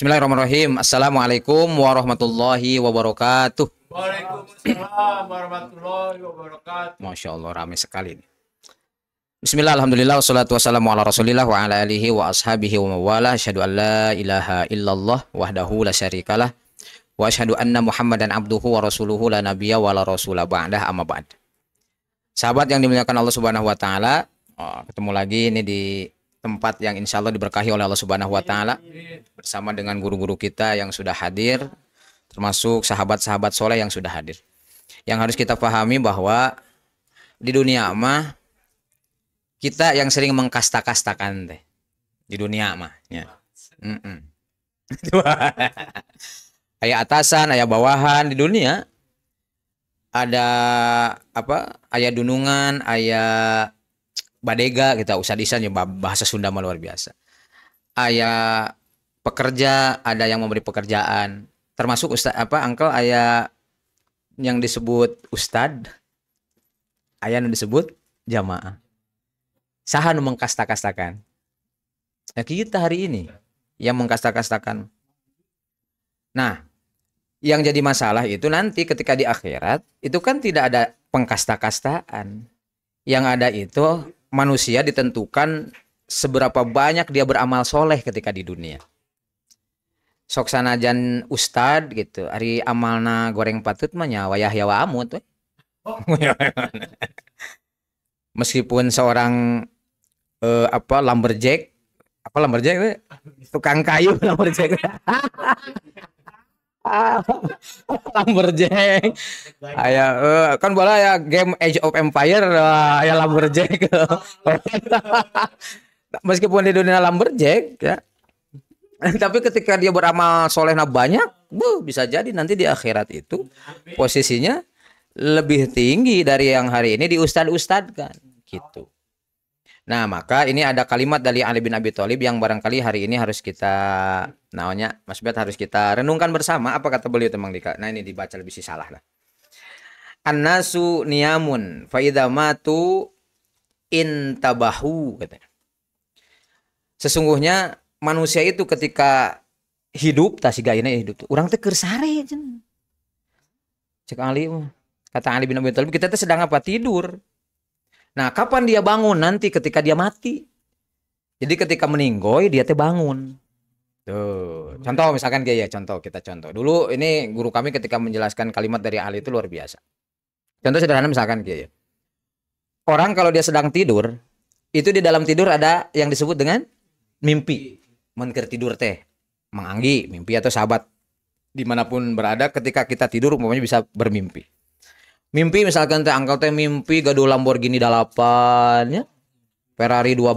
Bismillahirrahmanirrahim. Assalamualaikum warahmatullahi wabarakatuh. Waalaikumsalam warahmatullahi wabarakatuh. Masya Allah, ramai sekali ini. Bismillah, alhamdulillah, wassalatu wassalamu ala rasulillah wa ala alihi wa ashabihi wa mawala. Asyhadu an la ilaha illallah wahdahu la syarikalah. Wa asyhadu anna muhammadan abduhu wa rasuluhu la nabiyya wa la rasula ba'dah amma ba'd. Sahabat yang dimuliakan Allah subhanahu wa ta'ala, ketemu lagi ini di tempat yang insya Allah diberkahi oleh Allah subhanahu wa ta'ala, bersama dengan guru-guru kita yang sudah hadir, termasuk sahabat-sahabat soleh yang sudah hadir. Yang harus kita pahami bahwa di dunia mah kita yang sering mengkasta-kastakan teh di dunia mah ya. Aya atasan, aya bawahan di dunia. Ada apa? Aya dunungan, aya badega, kita usah disan ya, bahasa Sunda mah luar biasa. Aya pekerja, ada yang memberi pekerjaan, termasuk ustad apa angkel, aya yang disebut ustad, aya yang disebut jamaah. Saha nu mengkasta-kastakan? Nah, kita hari ini yang mengkasta-kastakan. Nah, yang jadi masalah itu nanti ketika di akhirat itu kan tidak ada pengkasta-kastaan. Yang ada itu manusia ditentukan seberapa banyak dia beramal soleh ketika di dunia. Sok sanajan ustad gitu, ari amalna goreng patut mah nya wayah ya wa amut we. Meskipun seorang lumberjack we, tukang kayu lumberjack. Lumberjack aya kan bola ya game Age of Empire aya lumberjack. Meskipun di dunia lumberjack ya, tapi ketika dia beramal solehna banyak, bisa jadi nanti di akhirat itu posisinya lebih tinggi dari yang hari ini diustad-ustadkan gitu. Nah, maka ini ada kalimat dari Ali bin Abi Thalib yang barangkali hari ini harus kita Mas Bet harus kita renungkan bersama. Apa kata beliau Temang Dika? Nah, ini dibaca lebih sih salah lah. An-nasu niyamun fa idza matu intabahu katanya. Sesungguhnya manusia itu ketika hidup tah si gayana hidup tuh urang teh keur sare cenah. Cek Ali kata Ali bin Abi Thalib, kita teh sedang apa? Tidur. Nah, kapan dia bangun? Nanti ketika dia mati. Jadi ketika meninggoy dia teh bangun. Tuh, contoh misalkan kayak ya, kita contoh. Dulu ini guru kami ketika menjelaskan kalimat dari ahli itu luar biasa. Contoh sederhana misalkan kayak ya. Orang kalau dia sedang tidur, itu di dalam tidur ada yang disebut dengan mimpi. Mun keur tidur teh, Mang Anggi, mimpi atau sahabat dimanapun berada ketika kita tidur umpamanya bisa bermimpi. Mimpi misalkan teh angkel teh mimpi gaduh Lamborghini 8 ya. Ferrari 12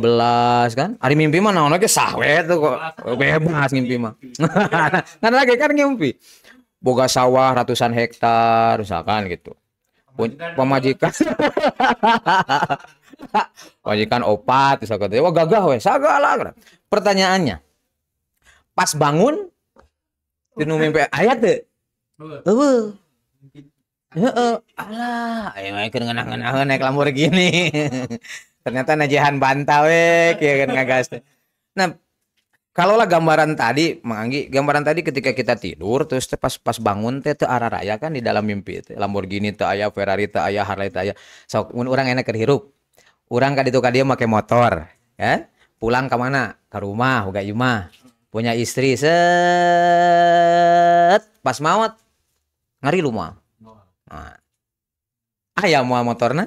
kan. Ari mimpi mah naon ge sah we tuh kok. Bebas mimpi mah. Kan lagi kan mimpi. Boga sawah ratusan hektar misalkan gitu. Pemajikan. Pemajikan opat misalkan teh. Wah gagah we, sagala. Pertanyaannya. Pas bangun tinu mimpi aya teu? Heueuh. Heeh, alah, ayo keur ngeunah-ngeunaheun naik Lamborghini. Ternyata najehan bantah we, kieu kan ngagas teh. Nah, kalaulah gambaran tadi, Mang Anggi, gambaran tadi ketika kita tidur terus pas bangun teh teu araraya kan di dalam mimpi teh. Lamborghini teu aya, Ferrari teu aya, Harley teu aya. Sok mun urang enak keur hirup. Urang ka ditu ka dieu make motor, ya. Pulang ka mana? Ka rumah, boga imah. Punya istri pas maot ngarilu moal. Nah, ayah mau motornya,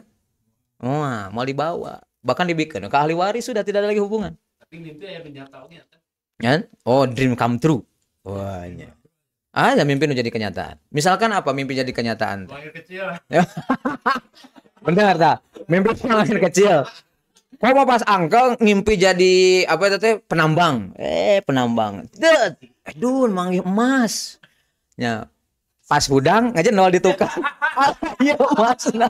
mau dibawa, bahkan dibikin ke ahli waris sudah tidak ada lagi hubungan. Tapi mimpi aya kenyataannya. Kan? Oh, dream come true. Wah, iya. Ada mimpi jadi kenyataan. Misalkan apa mimpi jadi kenyataan? Lahir kecil. Benar tak? Mimpi lahir kecil. Kok mau pas angkel ngimpi jadi apa itu teh penambang? Penambang. Aduh, manggih emas. Ya. Pas hudang aja nol ditukar. Iya maksudna.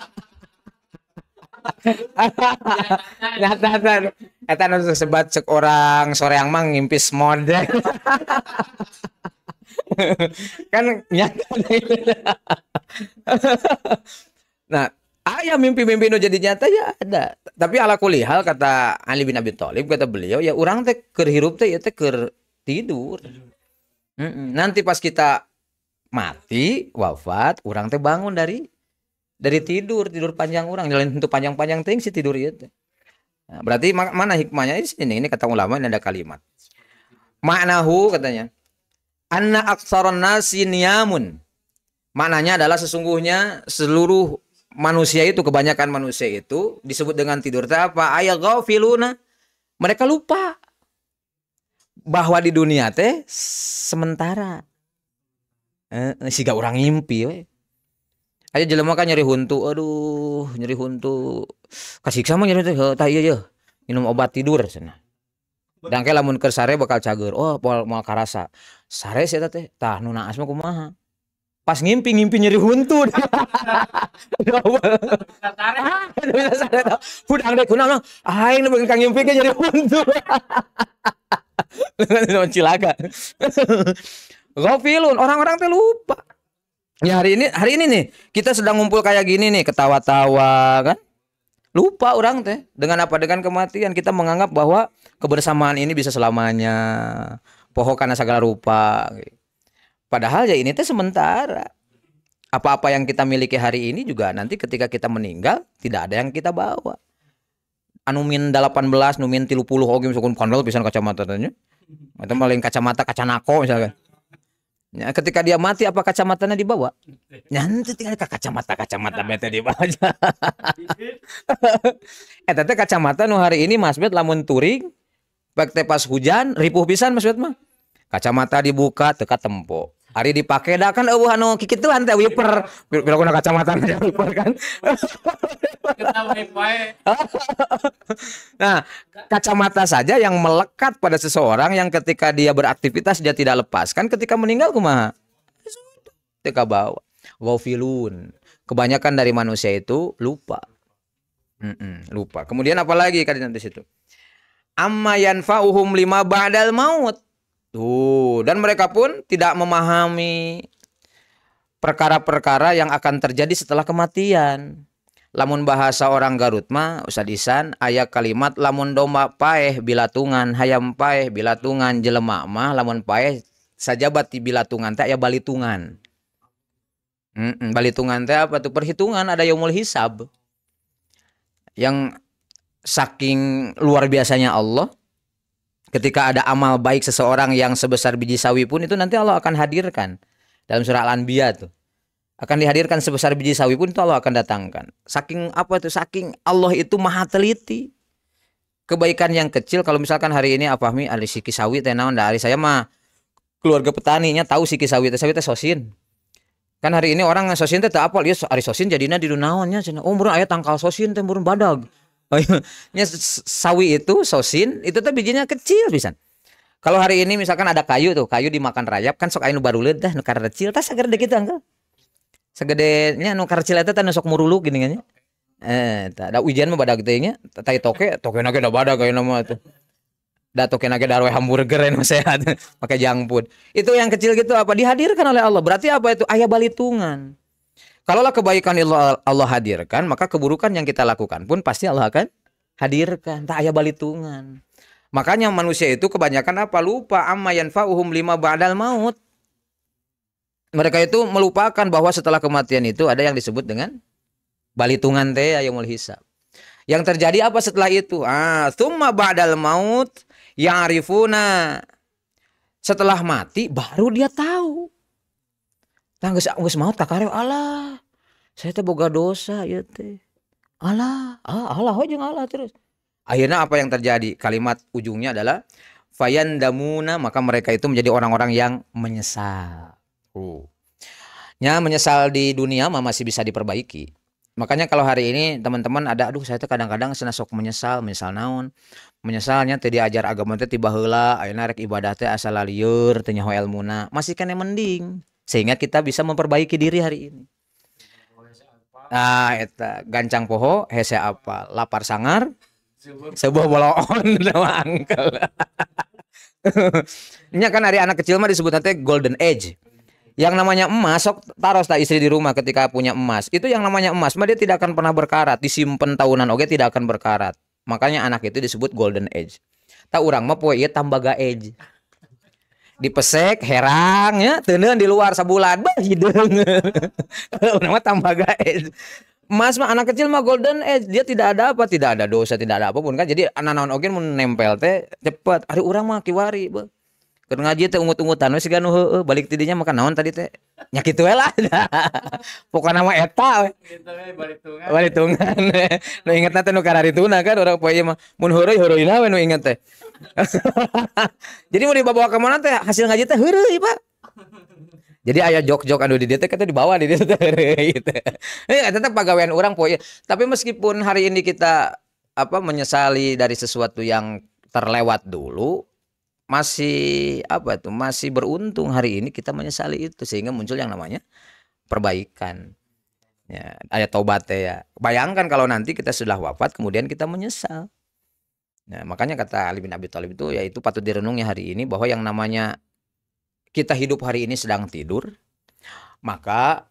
Nah, eta nu sebat cek orang soreang mah ngimpis model. Kan nyata. Nah, aya mimpi-mimpi nu jadi nyata ya ada. Tapi ala kulli hal kata Ali bin Abi Thalib, kata beliau ya urang teh keur hirup teh ya teh keur tidur. Nanti pas kita mati, wafat, orang teh bangun dari tidur panjang orang, jalan tentu panjang-panjang ting si tidur itu. Nah, berarti mana hikmahnya di sini? Ini kata ulama, ini ada kalimat. Maknahu katanya, anna aktsaron nasi niyamun. Maknanya adalah sesungguhnya seluruh manusia itu, kebanyakan manusia itu disebut dengan tidur teh apa? Ayaghafiluna. Mereka lupa bahwa di dunia teh sementara. Siga orang ngimpi we. Aja jelema kan nyeri huntu, aduh, nyeri huntu. Kasih sama nyeri teh, tah ieu yeuh. Minum obat tidur cenah. Dan ke lamun keur sare bakal cager. Oh, moal karasa. Sare sih teh, tah nu naas mah kumaha? Pas ngimpi nyeri huntu. Hudang deh kunaon, aing nu beung ngimpi ke nyeri huntu. Cilaka. Ghafilun, orang-orang teh lupa. Ya hari ini nih kita sedang ngumpul kayak gini nih, ketawa-tawa kan? Lupa orang teh dengan apa, dengan kematian. Kita menganggap bahwa kebersamaan ini bisa selamanya. Poho karena segala rupa. Padahal ya ini teh sementara. Apa-apa yang kita miliki hari ini juga nanti ketika kita meninggal tidak ada yang kita bawa. Anu min 18, nu min 30 oge misalkan kandel pisan kacamata tanya. Atau maling kacamata kacanako misalkan. Ya, ketika dia mati apa kacamatanya dibawa? Nanti tinggal kacamata bete dibawa aja. Tete kacamata nu hari ini Mas Bet lamun touring pake pas hujan ripuh pisan Mas Bet mah. Kacamata dibuka teka tempo. Hari dipake dah kan eueuh anu kikituan teh wiper. Pira-pira kacamata wiper kan. Kita wifi. Nah, kacamata saja yang melekat pada seseorang yang ketika dia beraktivitas dia tidak lepaskan, ketika meninggal kumaha? Teka bawa. Ghafilun. Kebanyakan dari manusia itu lupa. Lupa. Kemudian apalagi kalian nanti situ? Amma yanfa'uhum lima ba'dal maut. Tuh, dan mereka pun tidak memahami perkara-perkara yang akan terjadi setelah kematian. Lamun bahasa orang Garut mah Ustaz Isan aya kalimat lamun domba paeh bilatungan hayam paeh bilatungan jelema mah lamun paeh sajabat ti bilatungan teh aya balitungan. Balitungan teh apa tuh? Perhitungan, ada yaumul hisab. Yang saking luar biasanya Allah, ketika ada amal baik seseorang yang sebesar biji sawi pun itu nanti Allah akan hadirkan. Dalam surah Al-Anbiya tuh. Akan dihadirkan sebesar biji sawi pun itu Allah akan datangkan. Saking apa itu? Saking Allah itu maha teliti. Kebaikan yang kecil, kalau misalkan hari ini apa mi ada siki sawi teh naon da ari saya mah keluarga petaninya tahu siki sawi teh sosin. Kan hari ini orang sosin teh teu apal ieu ari sosin jadina di naonnya cenah. Oh meureun aya tangkal sosin teh meureun badag. Nya sawi itu sosin itu teh bijinya kecil pisan. Kalau hari ini misalkan ada kayu tuh, kayu dimakan rayap kan sok aya nu baruleuh teh nu kecil tah sagede kitu angkel. Segedenya nu karcil eta teh sok muruluk gini kan. Da ujian mah badag teh nya, tai tokena ge da badag aya mah tuh. Da tokena ge darwe hamburger anu sehat pakai junk food. Itu yang kecil gitu apa dihadirkan oleh Allah. Berarti apa itu? Aya balitungan. Kalaulah kebaikan Allah hadirkan, maka keburukan yang kita lakukan pun pasti Allah akan hadirkan. Tak aya balitungan. Makanya manusia itu kebanyakan apa? Lupa amma yanfa'uhum lima ba'dal maut. Mereka itu melupakan bahwa setelah kematian itu ada yang disebut dengan balitungan teh yaumul hisab. Yang terjadi apa setelah itu? Tsumma ba'dal maut ya'rifuna. Setelah mati baru dia tahu. Tah geus maot kakareu alah. Saya teh boga dosa ieu teh. Alah, Allah jeung Allah terus. Akhirnya apa yang terjadi? Kalimat ujungnya adalah fayandamuna, maka mereka itu menjadi orang-orang yang menyesal. Ya, menyesal di dunia mah masih bisa diperbaiki. Makanya kalau hari ini teman-teman ada, aduh saya tuh kadang-kadang cenah sok menyesal naon? Menyesalnya teh diajar agama teh tiba heula, ayeuna rek ibadah teh asal lieur teu nyaho elmuna. Masih kene mending sehingga kita bisa memperbaiki diri hari ini. Eta gancang poho hese apa? Lapar sangar sebuah boloon sama angkel. Nya kan hari anak kecil mah disebut nanti golden age. Yang namanya emas, sok taros tak istri di rumah ketika punya emas. Itu yang namanya emas, mah dia tidak akan pernah berkarat. Disimpen tahunan oke tidak akan berkarat. Makanya anak itu disebut golden age. Tak urang mah poe ieu tambaga age. dipesek herang ya teuneun di luar sabulan bah hideung. Urang mah tambah gae. Mas mah anak kecil mah golden age, dia tidak ada apa, tidak ada dosa, tidak ada apapun kan. Jadi anak-anak oge mun nempel teh cepet. Ari urang mah kiwari beuh. Keur ngaji teh ungut-ungutan we siga nu heueuh, balik ti dinya makan naon tadi teh. Nya kitu we lah. Pokona mah eta we. Gitu we balitungan. Balitungan. Nu ingetna teh nu kararituna kan urang poe ieu mah. Mun heureuyna we nu inget teh. Jadi mau dibawa ke mana teh hasil ngaji teh heureuy, Pak. Jadi aya jok-jok anu di dieu teh kita dibawa di dieu teh heureuy teh. Tetep pagawean urang poe. Tapi meskipun hari ini kita menyesali dari sesuatu yang terlewat dulu, masih masih beruntung hari ini kita menyesali itu sehingga muncul yang namanya perbaikan. Ya, ayat taubat ya. Bayangkan kalau nanti kita sudah wafat kemudian kita menyesal. Nah, makanya kata Ali bin Abi Thalib itu yaitu patut direnungi hari ini bahwa yang namanya kita hidup hari ini sedang tidur, maka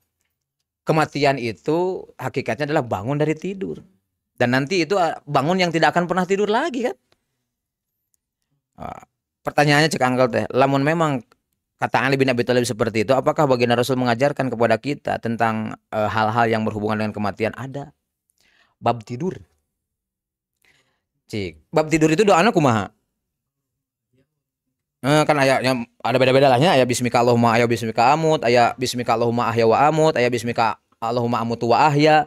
kematian itu hakikatnya adalah bangun dari tidur. Dan nanti itu bangun yang tidak akan pernah tidur lagi kan. Pertanyaannya cek angkel teh, lamun memang kata Ali bin Abi Thalib seperti itu, apakah baginda Rasul mengajarkan kepada kita tentang hal-hal yang berhubungan dengan kematian? Ada. Bab tidur. Cik, bab tidur itu doanya kumaha? Kan ayatnya ada beda-beda lahnya, aya bismika Allahumma aya bismika amut, aya bismika Allahumma ahya wa amut, aya bismika Allahumma amut wa ahya.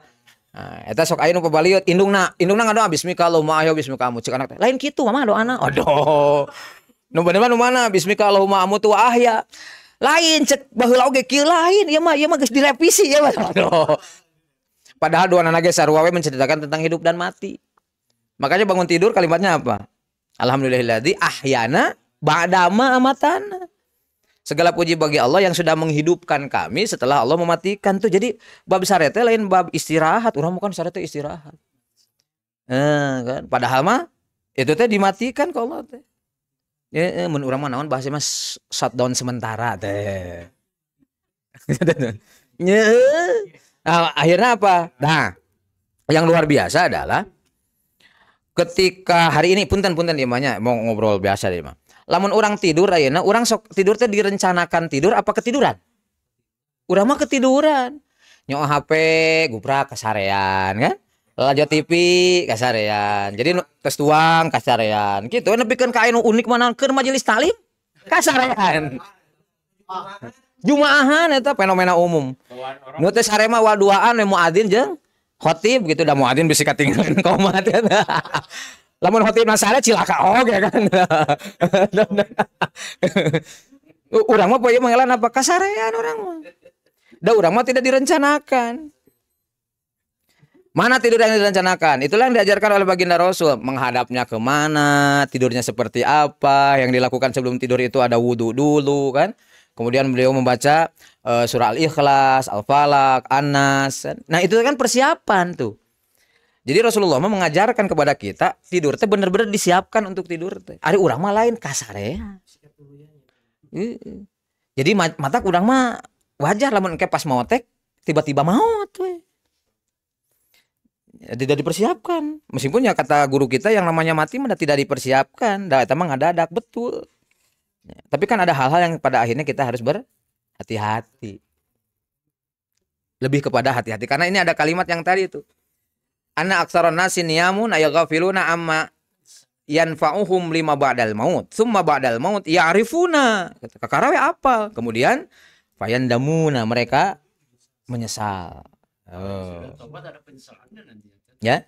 Nah, eta sok aya nu pabaliut indungna ngadoa bismika Allahumma ahya bismika amut. Cik anak teh, lain kitu mah doana. Aduh. Nu bener mah nu mana? Bismika Allahumma amut wa ahya. Lain cek baheula oge kieu lain. Ieu mah geus direvisi ya mah. Aduh. Padahal dua anak ge sarua we menceritakan tentang hidup dan mati. Makanya bangun tidur kalimatnya apa? Alhamdulillahilladzi ahyana ba'dama amatana. Segala puji bagi Allah yang sudah menghidupkan kami setelah Allah mematikan tuh. Jadi bab sare teh lain bab istirahat. Urang bukan sare teh istirahat. Kan padahal mah itu teh dimatikan ke Allah teh. Ya, mun urang mah naon bahasa mas shutdown sementara teh. Nah, akhirnya apa? Nah, yang luar biasa adalah ketika hari ini punten dia mahnya mau ngobrol biasa deh mah. Lamun orang tidur ayeuna, orang sok tidur teh direncanakan tidur apa ketiduran? Urang mah ketiduran. Nyo HP guprak kasarean kan? Lajo TV kasarean. Jadi tes tuang kasarean. Gitu nepikeun ka anu unik mana keur majelis taklim kasarean. Jumaahan eta fenomena umum. Nu teh sare mah waduaan we muadzin jeung khotib gitu da muadzin bisi katinggalan qomat eta. Lamun khotib nasare cilaka oge kan. Urang mah poe mangelan apa kasarean urang mah. Da urang mah tidak direncanakan. Mana tidur yang direncanakan? Itulah yang diajarkan oleh baginda Rasul. Menghadapnya kemana, tidurnya seperti apa. Yang dilakukan sebelum tidur itu ada wudhu dulu kan. Kemudian beliau membaca surah Al-Ikhlas, Al-Falaq, An-Nas. Nah itu kan persiapan tuh. Jadi Rasulullah mengajarkan kepada kita tidur teh bener-bener disiapkan untuk tidur teh. Ari urang mah lain kasar ya. Jadi mata urang mah wajar lamun engke pas mau tek tiba-tiba maut we. Tidak dipersiapkan. Meskipun ya kata guru kita yang namanya mati mah tidak dipersiapkan. Da eta mah ngadadak betul. Ya, tapi kan ada hal-hal yang pada akhirnya kita harus berhati-hati. Lebih kepada hati-hati karena ini ada kalimat yang tadi itu. Anna aktsaron nasi niyamun ayaghfiluna amma yanfa'uhum lima ba'dal maut. Summa ba'dal maut ya'rifuna. Kakarawe apa? Kemudian fayandamuna mereka menyesal. Sudah tobat ada penyesalannya nanti ya.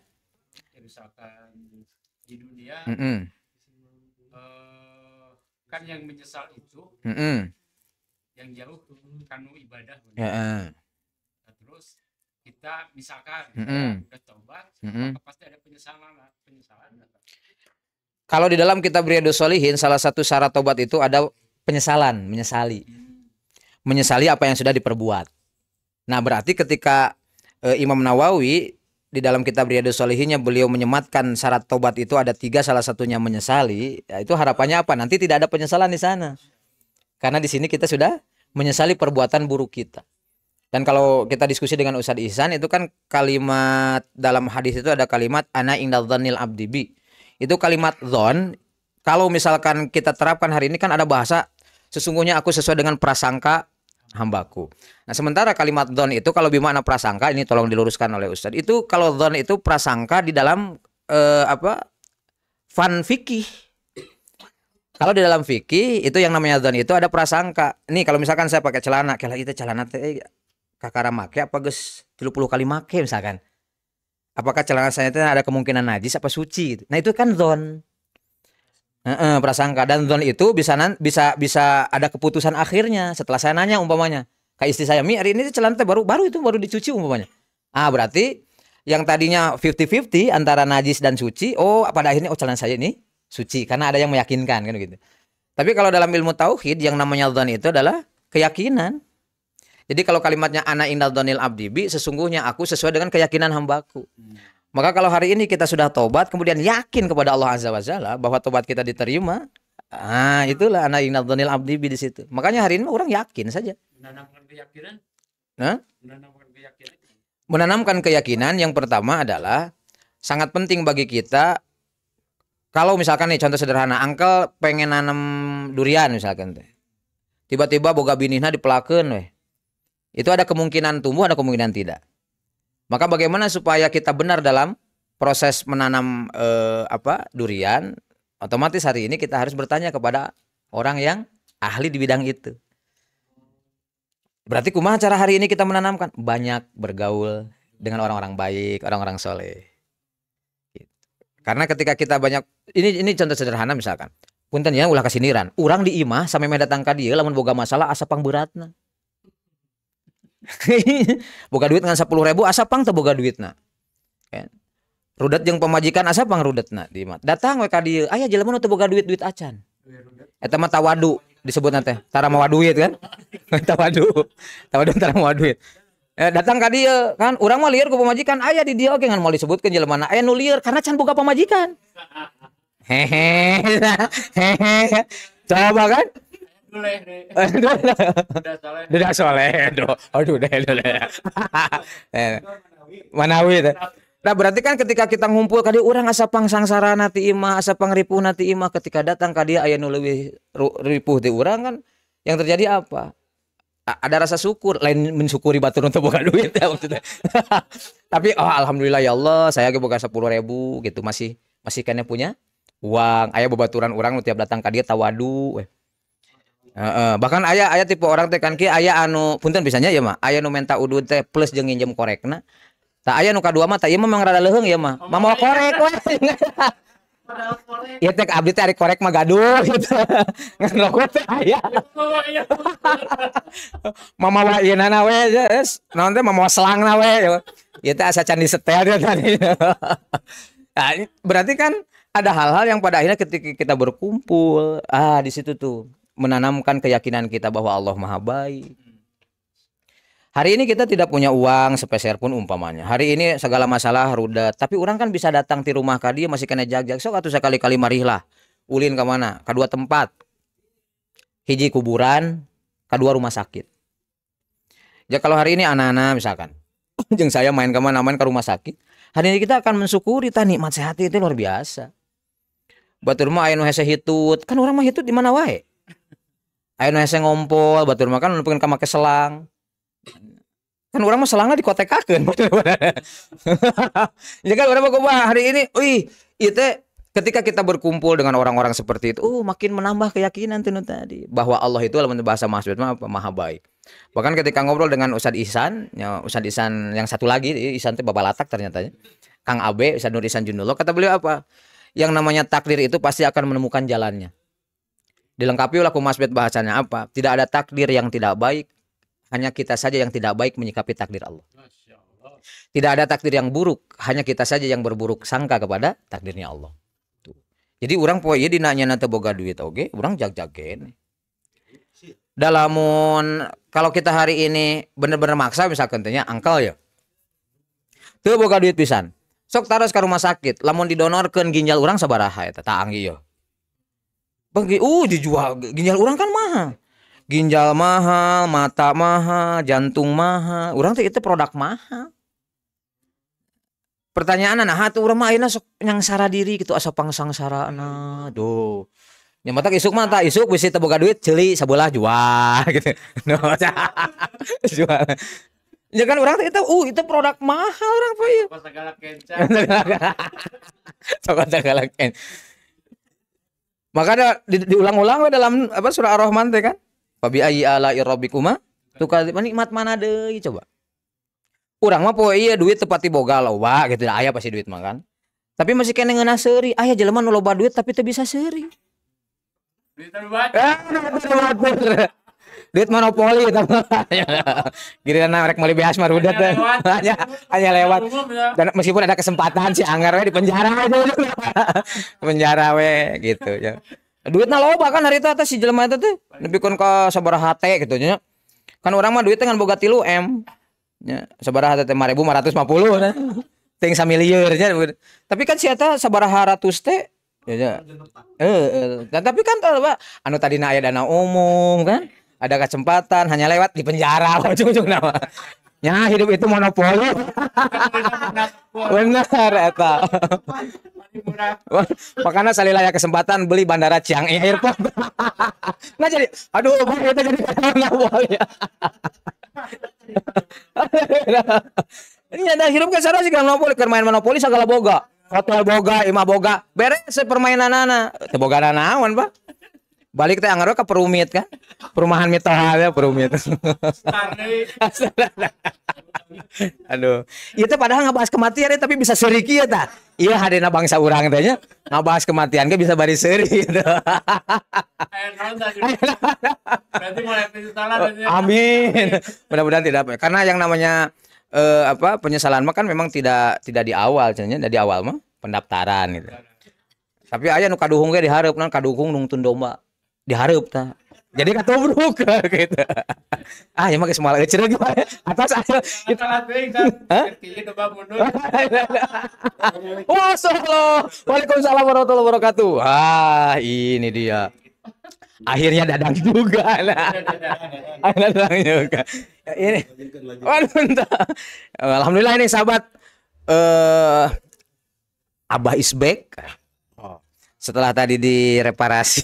Misalkan di dunia kan yang menyesal itu yang jauh kanu ibadah nah, terus kita misalkan udah tobat maka pasti ada penyesalan. Kalau di dalam kitab Riyadhus Shalihin salah satu syarat tobat itu ada penyesalan, menyesali apa yang sudah diperbuat. Nah berarti ketika Imam Nawawi di dalam kitab Riyadhus Shalihinnya beliau menyematkan syarat tobat itu ada 3, salah satunya menyesali. Ya, itu harapannya apa? Nanti tidak ada penyesalan di sana. Karena di sini kita sudah menyesali perbuatan buruk kita. Dan kalau kita diskusi dengan Ustadz Ihsan itu kan kalimat dalam hadis itu ada kalimat ana indadzannil abdi bi. Itu kalimat dzon kalau misalkan kita terapkan hari ini kan ada bahasa Sesungguhnya aku sesuai dengan prasangka hambaku. Nah, sementara kalimat dzon itu kalau bermakna prasangka, ini tolong diluruskan oleh Ustadz. Itu kalau dzon itu prasangka di dalam fan fikih. Kalau di dalam fikih itu yang namanya dzon itu ada prasangka. Nih kalau misalkan saya pakai celana, kalau itu celana teh kakara make apa geus 30 kali make misalkan. Apakah celana saya itu ada kemungkinan najis apa suci gitu. Nah, itu kan dzon. Prasangka, dan dzon itu bisa ada keputusan akhirnya setelah saya nanya umpamanya ke istri saya, Mi hari ini celana baru dicuci umpamanya. Berarti yang tadinya 50-50 antara najis dan suci, pada akhirnya celana saya ini suci karena ada yang meyakinkan kan gitu. Tapi kalau dalam ilmu tauhid yang namanya dzon itu adalah keyakinan. Jadi kalau kalimatnya ana indal dzonil abdi bi, sesungguhnya aku sesuai dengan keyakinan hambaku. Maka kalau hari ini kita sudah tobat, kemudian yakin kepada Allah Azza wa Jalla bahwa tobat kita diterima, itulah ana innal dzonil abdi bi di situ. Makanya hari ini orang yakin saja. Menanamkan keyakinan. Menanamkan keyakinan yang pertama adalah sangat penting bagi kita. Kalau misalkan nih contoh sederhana, angkel pengen nanam durian misalkan teh. Tiba-tiba boga binihna dipelakeun weh. Itu ada kemungkinan tumbuh, ada kemungkinan tidak. Maka bagaimana supaya kita benar dalam proses menanam durian? Otomatis hari ini kita harus bertanya kepada orang yang ahli di bidang itu. Berarti kumaha cara hari ini kita menanamkan? Banyak bergaul dengan orang-orang baik, orang-orang soleh. Karena ketika kita banyak, ini contoh sederhana misalkan. Punten ya ulah kasiniran. Urang di imah sampai datang ka dieu lamun boga masalah asa pang beratna. Boga duit dengan 10.000 asa pang teu boga duitna. Kan? Rudet jeung pamajikan asa pang rudetna di imah. Datang we ka dieu, aya jelema nu teu boga duit acan. Eta mah tawadu disebutna teh, tara mawa duit kan? Tawadu tara mawa duit. Datang ka dieu kan, urang mah lieur ku pamajikan, aya di dieu oge ngan moal disebutkeun jelemana aya nu lieur karena can boga pamajikan. Hehe. Coba kan? Udah soleh. Aduh, Manawi. Nah, berarti kan ketika kita ngumpul kadi urang asa pang sangsarana ti imah, asa pang ripuhna ti imah, ketika datang ka dia aya nu leuwih ripuh ti urang kan, yang terjadi apa? Ada rasa syukur, lain mensyukuri batur untuk boga duit ya maksudnya. Tapi alhamdulillah ya Allah, saya ge boga 10.000 gitu, masih kena punya uang. Aya babaturan urang nu tiap datang ka dia tawadu we. Bahkan aya tipe orang teh kan kieu aya anu punten bisanya ya mah aya nu minta udud teh plus jeung nginjem korekna. Tah aya nu kadua mah tah ieu mah memang rada leuheung ya mah. Mamawa korek we. Ieu teh abdi teh ari korek mah gaduh gitu. Ngan rokok teh aya. Mamawa ieu nana we geus. Naon teh mamawa selangna we. Ieu teh asa can disetel tadi. Nah, berarti kan ada hal-hal yang pada akhirnya ketika kita berkumpul, di situ tuh menanamkan keyakinan kita bahwa Allah Maha Baik. Hari ini kita tidak punya uang sepeser pun umpamanya. Hari ini segala masalah rudet, tapi orang kan bisa datang di rumah ka dia masih kena jag-jag. Sok atuh sekali-kali marihlah. Ulin ke mana? Kedua tempat. Hiji kuburan, kedua rumah sakit. Ya kalau hari ini anak-anak misalkan, jeung saya main ke rumah sakit. Hari ini kita akan mensyukuri tah nikmat sehat itu luar biasa. Batur mah aya nu hese hitut, kan orang mah hitut di mana wae. Aya nu hese ngompol, batur mah kan nepikeun ka make selang. Kan orang mah selangna dikotekakeun. Ya kan urang mah hari ini, ieu teh ketika kita berkumpul dengan orang-orang seperti itu, makin menambah keyakinan tuh tadi bahwa Allah itu dalam bahasa Mahsud mah Maha Baik. Bahkan ketika ngobrol dengan Ustadz Ihsan, Ustadz Ihsan yang satu lagi, Ihsan teh babalatak ternyata. Kang Abe, Ustadz Nur Ihsan Junullah, kata beliau apa? Yang namanya takdir itu pasti akan menemukan jalannya. Dilengkapi oleh kumasbet bahasanya apa? Tidak ada takdir yang tidak baik, hanya kita saja yang tidak baik menyikapi takdir Allah. Tidak ada takdir yang buruk, hanya kita saja yang berburuk sangka kepada takdirnya Allah. Tuh. Jadi orang poe ieu dina nya teu boga duit oge, urang jag-jagen. Dalamun kalau kita hari ini bener-bener maksa misalkan tanya angkel ya. Teu boga duit pisan. Sok taros ka rumah sakit, lamun didonorkeun ginjal urang sabaraha eta tah anggi ya. Dijual ginjal urang kan mahal. Ginjal mahal, mata mahal, jantung mahal. Urang teh itu produk mahal. Pertanyaan urang mah ayeuna sok nyangsara diri gitu asa pangsangsarana. Duh. Nya matak isuk mah tah isuk bisi teu boga duit ceuli sabelah jual gitu. No, jual. Ya kan orang itu itu produk mahal orang apa ya. Segala kencan. Coba segala ken. Makanya diulang-ulang dalam apa surah Ar-Rahman teh kan. Fabi ayyi ala'i rabbikuma tukadzibani nikmat mana deui coba. Urang mah poe ieu duit teu pati boga loba gitu aya pasti duit mah kan. Tapi masih kene ngeunah seuri, aya jelema nu loba duit tapi teu bisa seuri. Duit terbaca. Duit monopoli eta mah. Giliran rek meuli beas mah rudet teh. Hanya lewat. Dan meskipun ada kesempatan si anggar we di penjara we. Penjara we gitu ya. Duitna loba kan harita teh si jelema eta teh nepikeun ka sabaraha teh gitu nya. Kan urang mah duit teh ngan boga 3 M. Nya sabaraha teh 5.550 nah. Ting samilieur nya. Tapi kan si eta sabaraha ratus teh ya. Tapi kan anu tadina aya dana umum kan. Ada kesempatan hanya lewat di penjara ujung-ujung nama. Ya hidup itu monopoli. Benar eta. Makanya salilaya kesempatan beli bandara Ciangai Airport. Nah jadi aduh kita jadi monopoli. Ini ada hidup ke sarua sih kan monopoli keur main monopoli sagala boga. Hotel boga, imah boga, beres permainanana. Teu boga naon, Pak. Balik teh anggar ke perumit kan. Perumahan Mitoha ya perumit. Aduh. Ieu teh padahal ngabahas kematian tapi bisa seuri kieu tah. Ieu hadena bangsa urang teh nya ngabahas kematian ge bisa bari seuri gitu. Berarti mulai penyesalan. Amin. Mudah-mudahan tidak karena yang namanya penyesalan mah kan memang tidak di awal cenanya dari awal mah pendaftaran gitu. Tapi aya nu kaduhung ge dihareup naon kaduhung nungtun domba. Dihareup tah. Jadi katubruk gitu. Ya mah geus moal euceul gimana? Atas ayo kita latih kan. Pilih domba mundur. Waalaikumsalam warahmatullahi wabarakatuh. Ini dia. Akhirnya dadang juga. Dadang juga. Ini. Alhamdulillah ini sahabat Abah is back. Setelah tadi direparasi.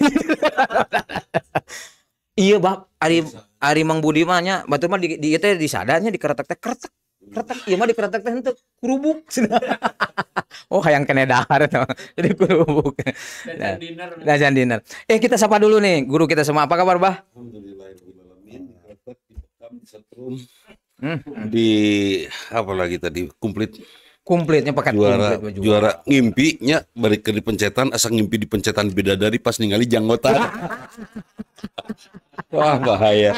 Iya, Bab. Ari Mang Budi mah nya batur mah di ieu teh disadanya dikeretek teh kretek. Ieu mah dikeretek teh henteu kurubuk. Oh, hayang kene dahar eta. Jadi kurubuk. Jajan dinner. Kita sapa dulu nih guru kita semua. Apa kabar, Bah? Alhamdulillahirobbilalamin. Setrum. Di apa lagi tadi? Komplitnya pakai juara ngimpinya balik ke dipencetan asa ngimpi dipencetan bidadari pas ningali janggotan. Wah bahaya.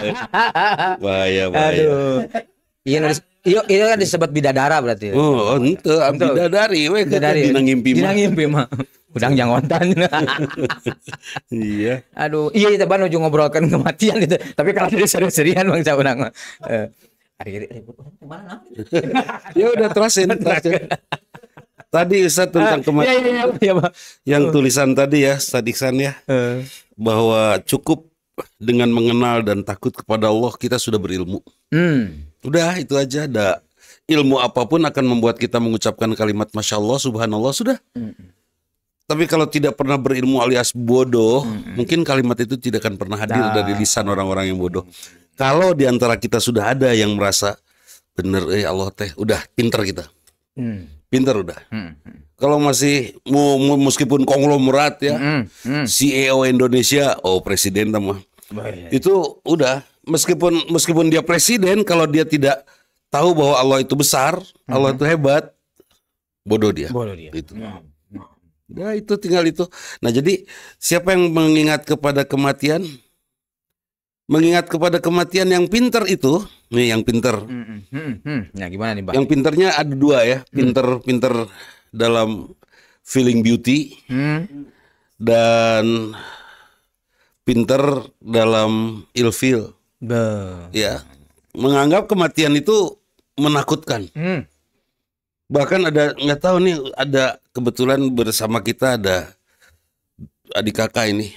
Aduh. Iya kan disebut bidadara berarti. Oh ente bidadari we dina ngimpi mah. Dina ngimpi mah. Udang janggotan. Iya. Aduh, iya kita ban ujung ngobrolkan kematian itu. Tapi kalau dari seri-serian bangsa urang mah. Ya udah terasin. Tadi Ustaz tentang kematian. Yang tulisan tadi ya, Sadiksan ya. Bahwa cukup dengan mengenal dan takut kepada Allah kita sudah berilmu. Udah itu aja. Ada ilmu apapun akan membuat kita mengucapkan kalimat Masya Allah, Subhanallah sudah. Tapi kalau tidak pernah berilmu alias bodoh, mungkin kalimat itu tidak akan pernah hadir dari lisan orang-orang yang bodoh. Kalau di antara kita sudah ada yang merasa bener, Allah teh udah pinter kita, pinter udah. Kalau masih meskipun konglomerat ya, CEO Indonesia, presiden mah, itu udah meskipun dia presiden, kalau dia tidak tahu bahwa Allah itu besar, Allah itu hebat, bodoh dia. Itu. Ya itu tinggal itu. Nah jadi siapa yang mengingat kepada kematian? Mengingat kepada kematian yang pinter itu, nih yang pinter. Nah gimana nih Bang? Yang pinternya ada dua ya, pinter dalam feeling beauty dan pinter dalam ilfeel. Ya, menganggap kematian itu menakutkan. Bahkan ada nggak tahu nih, ada kebetulan bersama kita ada adik kakak ini,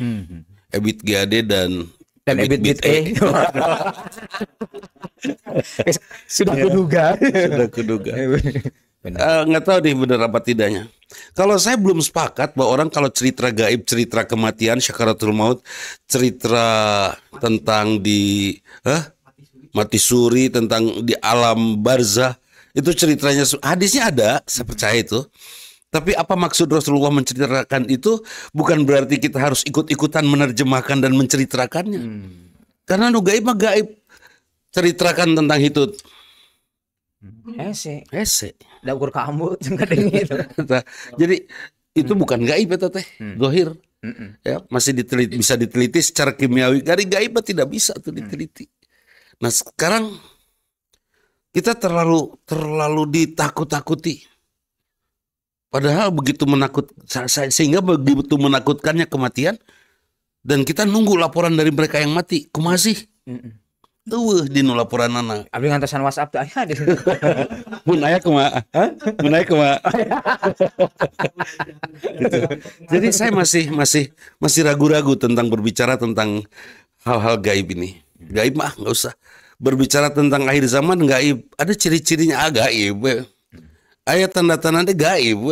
Ebit GAD dan Ebit E. Sudah kuduga. nggak tahu nih benar apa tidaknya. Kalau saya belum sepakat bahwa orang kalau cerita gaib, cerita kematian, syakaratul maut, cerita tentang di mati suri, tentang di alam barzah, itu ceritanya hadisnya ada, saya percaya itu. Tapi apa maksud Rasulullah menceritakan itu? Bukan berarti kita harus ikut-ikutan menerjemahkan dan menceritakannya. Karena nu gaib mah gaib. Ceritakan tentang itu. Hese. Da ukur kamu jeung kadeng itu. Jadi itu bukan gaib eta teh, zahir. Ya, masih diteliti, bisa diteliti secara kimiawi. Dari gaib tidak bisa tuh diteliti. Nah, sekarang kita terlalu ditakut-takuti. Padahal begitu sehingga begitu menakutkannya kematian, dan kita nunggu laporan dari mereka yang mati. Kumasih? Tuh di laporan anak. Abdi ngantosan WhatsApp tuh aya di. Mun aya kumaha? Mun aya kumaha? Gitu. Jadi saya masih ragu-ragu tentang berbicara tentang hal-hal gaib ini. Gaib mah nggak usah. Berbicara tentang akhir zaman gaib. Ada ciri-cirinya gaib. Aya tanda-tandanya gaib.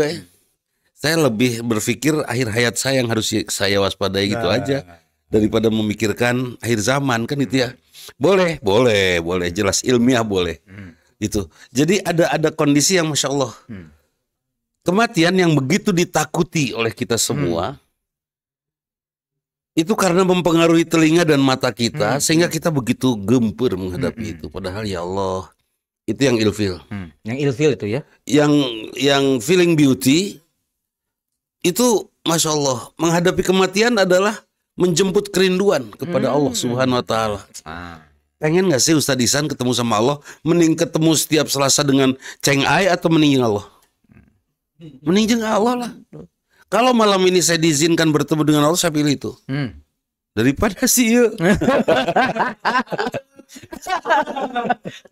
Saya lebih berpikir akhir hayat saya yang harus saya waspadai gitu aja. Daripada memikirkan akhir zaman kan itu ya. Boleh, jelas ilmiah boleh. Itu. Jadi ada kondisi yang Masya Allah. Kematian yang begitu ditakuti oleh kita semua. Itu karena mempengaruhi telinga dan mata kita. Sehingga kita begitu gempur menghadapi itu. Padahal ya Allah, itu yang ilfil. Yang ilfil itu ya. Yang feeling beauty, itu Masya Allah. Menghadapi kematian adalah menjemput kerinduan kepada Allah Subhanahu wa Ta'ala. Pengen gak sih Ustadz Ihsan ketemu sama Allah? Mending ketemu setiap Selasa dengan Ceng Ai atau mending Allah? Mending jeung Allah lah. Kalau malam ini saya diizinkan bertemu dengan Allah, saya pilih itu. Daripada sih yuk.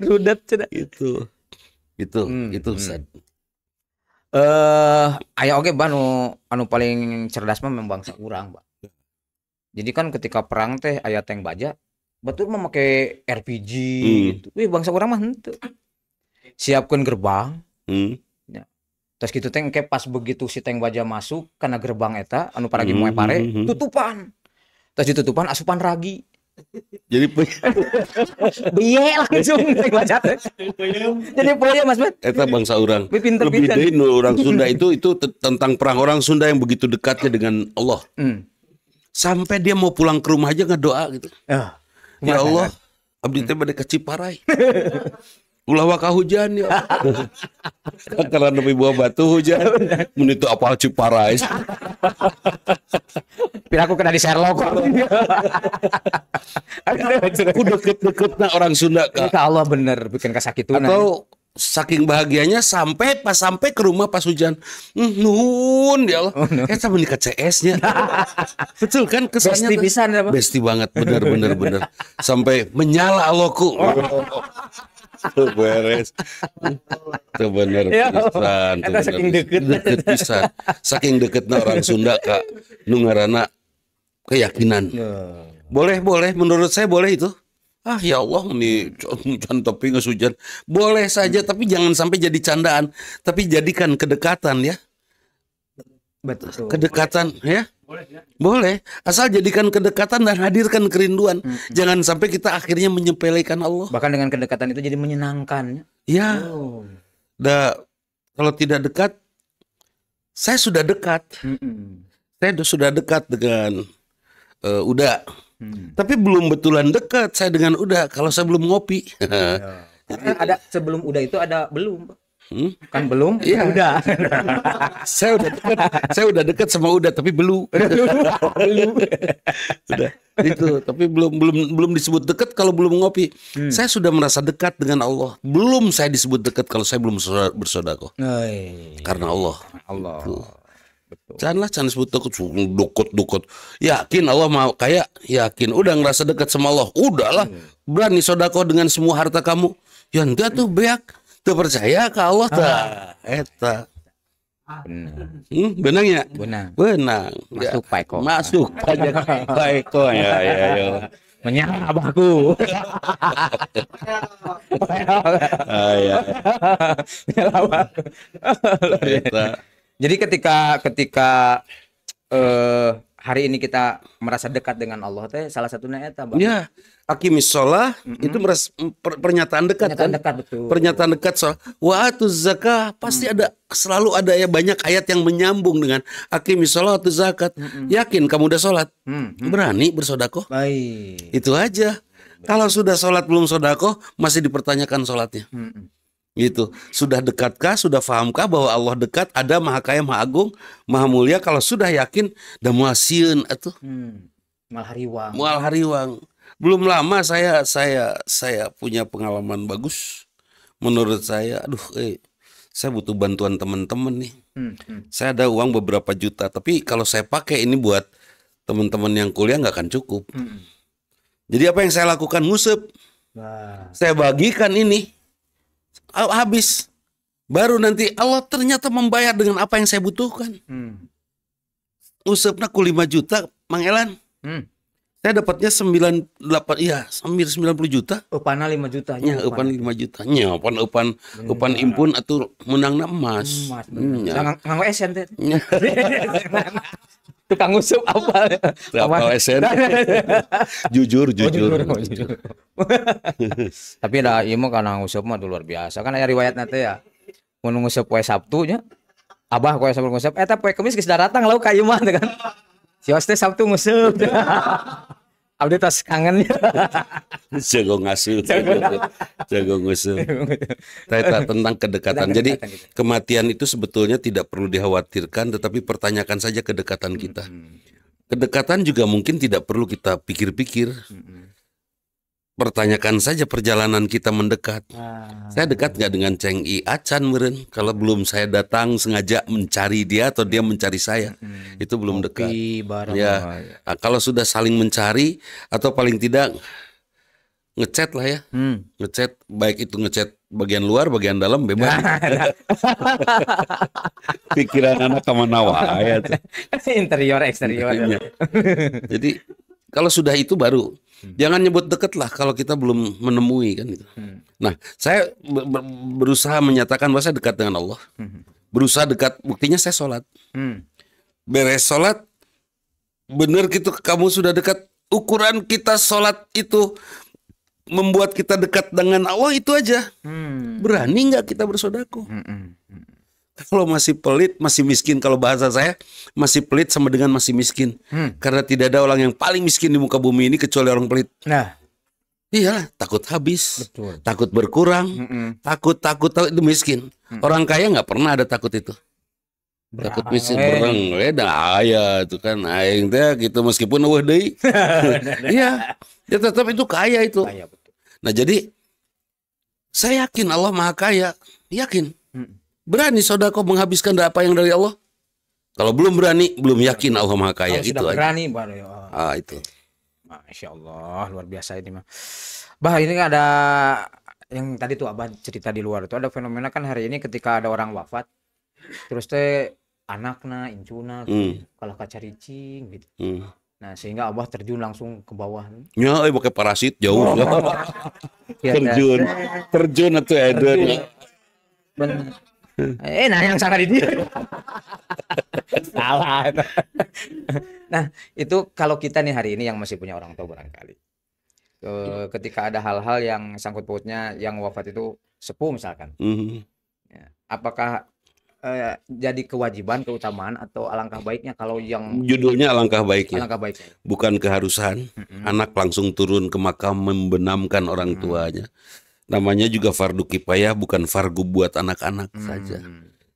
Rudet cenah. Itu Ustadz. Aya oge anu paling cerdas mah memang bangsa urang, Pak. Jadi kan ketika perang teh aya tank baja, betul memakai RPG gitu. Wih bangsa urang mah henteu. Siapkeun gerbang. Ya. Terus kitu teh engke pas begitu si tank baja masuk kana gerbang eta anu paragi moe pare, tutupan. Terus ditutupan asupan ragi. Jadi biye langsung tank baja teh. Jadi poe Mas Bet. Eta bangsa urang. Lebih deui orang Sunda itu tentang perang orang Sunda yang begitu dekatnya dengan Allah. Sampai dia mau pulang ke rumah aja ngedoa gitu. Ya Allah, abdi teh bade ka Ciparai. Ulah waka hujan ya. Karena nepi buah batu hujan. Mun itu apal Ciparai. Piraku kena di Sherlock. Ku deket-deketna orang Sunda ka Allah bener bikin kasakituna. Atau saking bahagianya sampai ke rumah pas hujan. Nuhun ya Allah. Eta menikah CS-nya. Betul kan kesannya. Besti pisan apa? Besti banget bener. Sampai menyala Allahku. Tuh beres. Tuh bener pisan. Eta saking deket pisan. Saking deketna orang Sunda ka nu ngaranna keyakinan. Boleh menurut saya boleh itu. Ya Allah, ini hujan tapi nggak hujan. Boleh saja, tapi jangan sampai jadi candaan. Tapi jadikan kedekatan ya. Betul. Kedekatan ya. Boleh. Asal jadikan kedekatan dan hadirkan kerinduan. Jangan sampai kita akhirnya menyepelekan Allah. Bahkan dengan kedekatan itu jadi menyenangkan. Ya. Kalau tidak dekat, saya sudah dekat. Saya sudah dekat dengan Uda. Tapi belum betulan dekat saya dengan Uda kalau saya belum ngopi. Ada sebelum Uda itu ada belum, kan belum? Iya. Udah. saya udah dekat sama Uda tapi belum. Udah itu tapi belum disebut dekat kalau belum ngopi. Saya sudah merasa dekat dengan Allah. Belum saya disebut dekat kalau saya belum bersedekah. Karena Allah. Gitu. Janganlah sebut dukut. Yakin Allah mau kayak yakin udah ngerasa dekat sama Allah. Udahlah berani sedekah dengan semua harta kamu. Ya enggak tuh beak. Tuh percaya ke Allah eta. Benang ya? Benang. Masuk Paiko. Masuk pajak Paiko ya. Menyerang abahku. Ya. Jadi ketika hari ini kita merasa dekat dengan Allah teh salah satunya eta, Bang. Ya, aqimis shalah itu pernyataan dekat kan? Dekat, betul. Pernyataan dekat soal wa atuz zakah pasti selalu ada ya banyak ayat yang menyambung dengan aqimis shalah wa atuz zakat. Yakin kamu udah sholat? Berani bersedekah? Baik. Itu aja. Kalau sudah sholat belum sedekah masih dipertanyakan sholatnya. Gitu. Sudah dekatkah, sudah fahamkah bahwa Allah dekat, ada Maha Kaya, Maha Agung, Maha Mulia? Kalau sudah yakin, dah moal sieun atuh. Moal hariwang. Belum lama saya punya pengalaman bagus. Menurut saya, saya butuh bantuan teman-teman nih. Saya ada uang beberapa juta, tapi kalau saya pakai ini buat teman-teman yang kuliah nggak akan cukup. Jadi apa yang saya lakukan? Ngusep. Saya bagikan ini. Habis. Baru nanti Allah ternyata membayar dengan apa yang saya butuhkan. Ngusepna ku 5 juta, Mang Elan. Saya dapatnya hampir 90 juta. Upana 5 juta. Ya, upan 5 juta. Nya, upan impun atuh menangna emas. Nganggo esen teh. Tukang ngusup apa? Apa esen? Jujur. Tapi dah ieu mah kana ngusup mah luar biasa. Kan aya riwayatna teh ya. Mun ngusup poe Sabtu nya. Abah poe Sabtu ngusup, eta poe Kemis geus datang lauk ka ieu mah teh kan. Sios teh Sabtu ngusup. Abdi tas kangen. Jago ngasuh. Jago ngusup. Tentang kedekatan. Jadi kematian itu sebetulnya tidak perlu dikhawatirkan, tetapi pertanyakan saja kedekatan kita. Kedekatan juga mungkin tidak perlu kita pikir-pikir. Pertanyakan saja perjalanan kita mendekat. Saya dekat nggak dengan Ceng I Acan meren? Kalau belum saya datang sengaja mencari dia atau dia mencari saya, itu belum dekat. Ya, nah, kalau sudah saling mencari atau paling tidak ngechat lah ya, ngechat, baik itu ngechat bagian luar, bagian dalam bebas. Pikiran anak kemana wae tuh. Interior eksterior. Jadi kalau sudah itu baru. Jangan nyebut deket lah kalau kita belum menemui kan gitu. Nah, saya berusaha menyatakan bahwa saya dekat dengan Allah. Berusaha dekat, buktinya saya sholat. Beres sholat, bener gitu kamu sudah dekat. Ukuran kita sholat itu membuat kita dekat dengan Allah itu aja. Berani nggak kita bersedekah? Kalau masih pelit, masih miskin, kalau bahasa saya masih pelit sama dengan masih miskin. Karena tidak ada orang yang paling miskin di muka bumi ini kecuali orang pelit. Nah, iya, takut habis, betul. Takut berkurang, takut itu miskin. Orang kaya nggak pernah ada takut itu. Takut miskin bereng, beda aya itu kan, aing teh gitu meskipun eueuh deui. Iya, ya tetap itu kaya itu. Nah jadi saya yakin Allah Maha Kaya, yakin. Berani saudara menghabiskan apa yang dari Allah? Kalau belum berani, belum yakin Allah Maha Kaya. Itu sudah aja. Berani baru ya. Itu. Masya Allah, luar biasa ini mah. Bah, ini ada yang tadi tuh Abah cerita di luar itu ada fenomena kan hari ini ketika ada orang wafat, terus teh anakna, incuna, kalau kacaricing gitu. Nah sehingga Abah terjun langsung ke bawah. Ya, pakai parasit jauh. terjun atau Eden. Nah yang salah di dia. Salah. Nah itu kalau kita nih hari ini yang masih punya orang tua barangkali, ketika ada hal-hal yang sangkut pautnya yang wafat itu sepuh misalkan, ya, apakah jadi kewajiban, keutamaan atau alangkah baiknya kalau yang judulnya alangkah baiknya, bukan keharusan. Anak langsung turun ke makam membenamkan orang tuanya. Namanya juga fardu kifayah, bukan fardu buat anak-anak saja.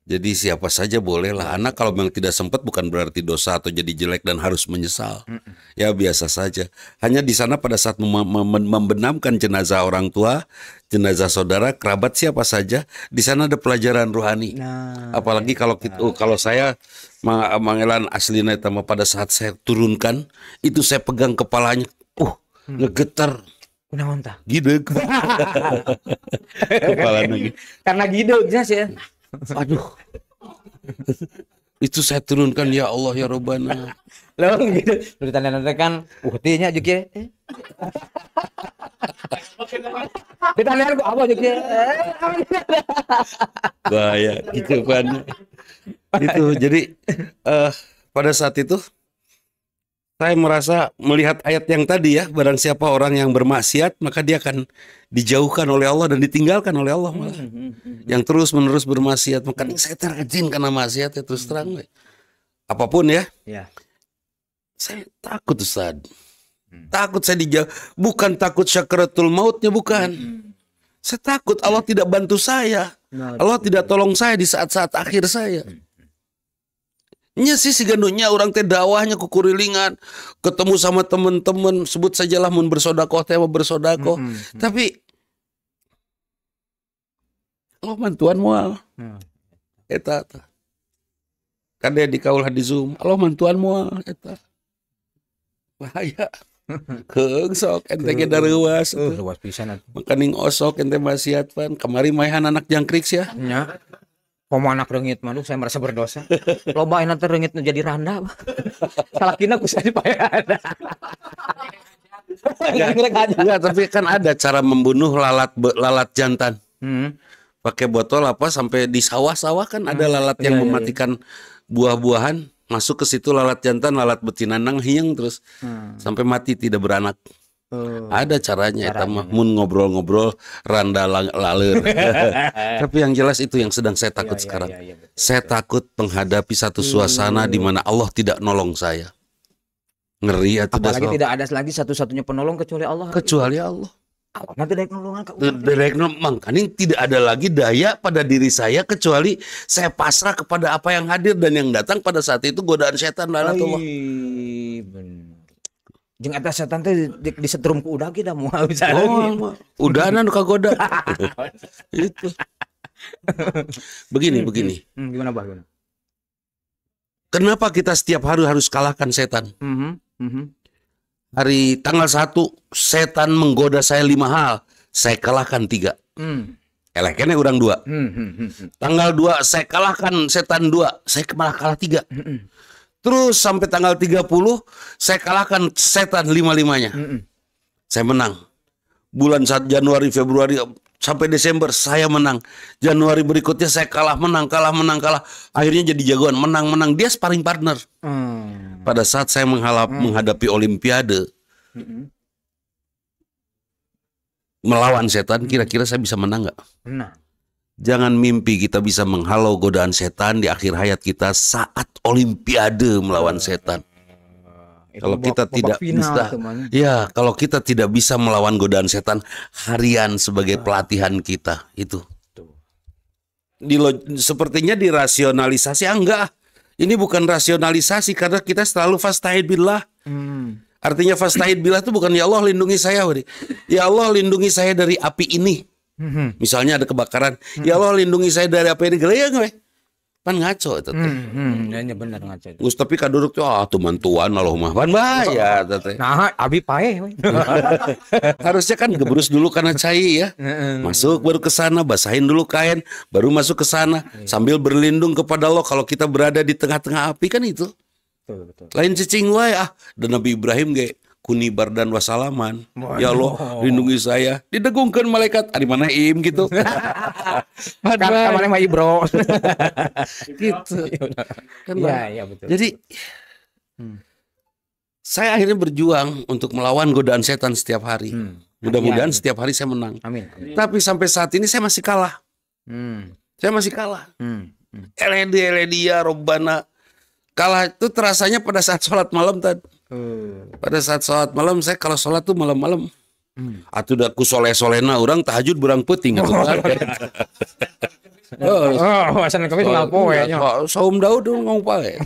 Jadi siapa saja bolehlah. Anak kalau memang tidak sempat bukan berarti dosa atau jadi jelek dan harus menyesal. Ya biasa saja. Hanya di sana pada saat membenamkan jenazah orang tua, jenazah saudara, kerabat siapa saja, di sana ada pelajaran rohani. Apalagi kalau kalau saya Mangelan aslinya pada saat saya turunkan, itu saya pegang kepalanya, ngegetar. Kunaon tah? Gideg. Kepalanya gitu. Karena gideg sih ya. Aduh. Itu saya turunkan, ya Allah ya Robbana. Loh gitu. Ditanya kan uhtinya juga. Ditanya gua apa juga. Bahaya gitu kan. Itu jadi pada saat itu saya merasa melihat ayat yang tadi ya, barang siapa orang yang bermaksiat maka dia akan dijauhkan oleh Allah dan ditinggalkan oleh Allah malah. Yang terus-menerus bermaksiat, makanya saya terjun karena maksiat ya terus terang. Apapun ya. Ya. Saya takut Ustaz. Takut saya dijauh, bukan takut syakaratul mautnya bukan. Saya takut Allah tidak bantu saya. Allah tidak tolong saya di saat-saat akhir saya. Nya sih si gandunya orang teh dakwahnya kukurilingan, ketemu sama teman-teman, sebut sajalah mun bersodakoh teh bersodakoh. Tapi Allah mantuan moal. Eta kade di kaul di Zoom, Allah mantuan moal eta. Bahaya. Keung sok ente ge dareuwas. Luas pisan atuh. Makaning osok ente maksiat pan. Kamari maehan anak jangkrik sia. Nya. Komo anak reungit mah saya merasa berdosa. Loba enak teh reungit nu jadi randa. Salakina ku saya dipaean. Enggak, tapi kan ada cara membunuh lalat jantan. Pakai botol apa sampai di sawah-sawah kan ada lalat yang mematikan buah-buahan. Masuk ke situ lalat jantan, lalat betina nang hiang terus sampai mati tidak beranak. Ada caranya eta mah mun ngobrol-ngobrol randa laleur. Tapi yang jelas itu yang sedang saya takut sekarang. Saya takut menghadapi satu suasana di mana Allah tidak nolong saya. Ngeri atuh. Apalagi tidak ada lagi satu-satunya penolong kecuali Allah. Kecuali Allah. Nanti daek nolongan ka Direct makanya tidak ada lagi daya pada diri saya kecuali saya pasrah kepada apa yang hadir dan yang datang pada saat itu godaan setan laknatullah. Bener. Jeung eta setan teh disetrum ku udah kita moal bisa. Udahan nu kagoda. Itu. Begini. Gimana Bah? Kenapa kita setiap hari harus kalahkan setan? Hari tanggal 1 setan menggoda saya 5 hal, saya kalahkan 3. Eleh kene urang 2. Tanggal 2 saya kalahkan setan 2, saya malah kalah 3. Terus sampai tanggal 30 saya kalahkan setan 5-5-nya. Saya menang. Bulan saat Januari, Februari sampai Desember saya menang. Januari berikutnya saya kalah. Akhirnya jadi jagoan, menang. Dia sparring partner. Pada saat saya menghadapi Olimpiade, melawan setan, kira-kira saya bisa menang nggak? Menang. Jangan mimpi kita bisa menghalau godaan setan di akhir hayat kita saat Olimpiade melawan setan. Kalau kita tidak bisa, ya kalau kita tidak bisa melawan godaan setan harian sebagai pelatihan kita itu. Sepertinya dirasionalisasi, enggak. Ini bukan rasionalisasi karena kita selalu fastahid billah. Artinya fastahid billah itu bukan ya Allah lindungi saya, ya Allah lindungi saya dari api ini. Misalnya ada kebakaran, ya Allah lindungi saya dari api ini. Gelayang we. Pan ngaco itu teh. Ya benar ngaco. Gus tapi kaduruk tuh tuh mantuan Allahumma pan bahaya teh. Nah, abi pae we. Harusnya kan gebrus dulu karena cai ya. Masuk baru ke sana, basahin dulu kain, baru masuk ke sana sambil berlindung kepada Allah kalau kita berada di tengah-tengah api kan itu. Betul. Lain cicing wae dan Nabi Ibrahim ge kunibar dan wasalaman. Ya Allah, lindungi saya. Didegungkeun malaikat ari mana im gitu. Kan mana mah Ibro. Gitu. Kan ya, betul. Jadi saya akhirnya berjuang untuk melawan godaan setan setiap hari. Mudah-mudahan setiap hari saya menang. Amin. Tapi sampai saat ini saya masih kalah. Saya masih kalah. Eledi ya Robbana. Kalah itu terasanya pada saat sholat malam tadi. Pada saat sholat malam saya kalau sholat tuh malam-malam. Atuh da ku soleh-solehna urang tahajud berang peuting atuh kan. Asan kami tengah poe nya. Saum Daud ngomong pae.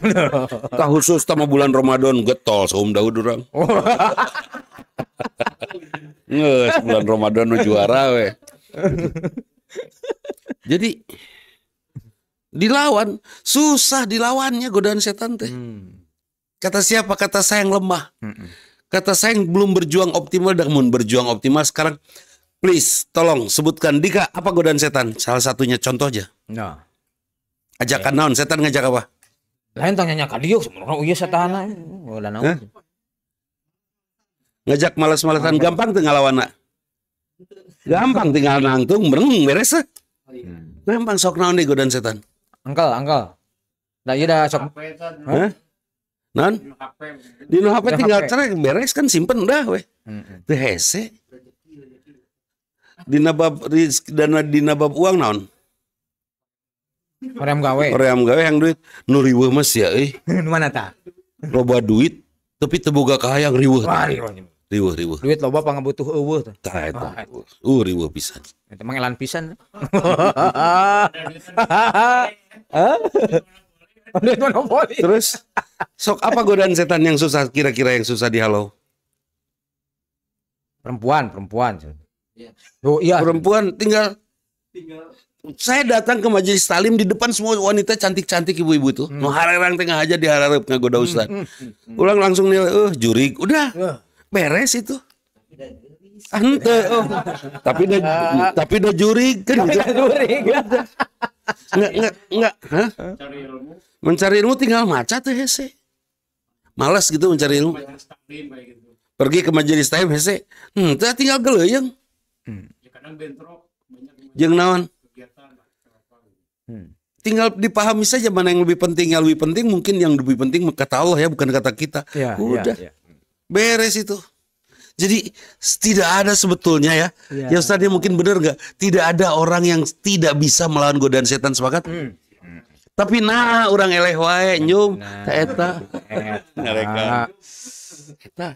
Tah khusus sama bulan Ramadan getol saum Daud urang. Ngeus bulan Ramadan nu juara we. Jadi dilawan, susah dilawannya godaan setan teh. Kata siapa? Kata saya yang lemah. Kata saya yang belum berjuang optimal dan mau berjuang optimal sekarang. Please, tolong sebutkan Dika apa godaan setan? Salah satunya contoh aja. Nah. Ajakan naon? Setan ngajak apa? Lain tanya ka dieu sebenarnya ieu satana. Ulah naon. Ngajak malas-malasan gampang teu ngalawanna. Gampang tinggal nangtung bereng beres. Gampang sok naon deui godaan setan. Angkel. Da ieu da sok. Hah? Non? Di HP tinggal cerek beres kan simpen udah we. Teu hese. Dina bab uang naon? Hoream gawe. Hoream gawe yang duit nu riweuh mah sia euy. Nu mana tah? Loba duit tapi teu boga kahayang riweuh. Riweuh. Duit loba pangabutuh eueuh tah. Tah eta. Riweuh pisan. Eta mah elan pisan. Terus sok apa godaan setan yang susah kira-kira yang susah dihalau? Perempuan. Oh iya. Perempuan tinggal saya datang ke majelis talim di depan semua wanita cantik-cantik ibu-ibu tuh. Nu harerang tengah aja diharap ngagoda ustaz. Ulang langsung nilai, jurig. Udah. Beres itu. Ante. Tapi udah jurig kan. Enggak. Hah? Mencari ilmu tinggal maca tuh hese. Malas gitu mencari ilmu. Pergi ke majelis talim hese. Tinggal geleuyeng. Jeung naon? Tinggal dipahami saja mana yang lebih penting. Yang lebih penting mungkin yang lebih penting kata Allah ya, bukan kata kita. Udah. Beres itu. Jadi tidak ada sebetulnya ya. Ya Ustaz, dia mungkin benar nggak? Tidak ada orang yang tidak bisa melawan godaan setan, sepakat? Tapi orang eleh wae nyung eta. Mereka.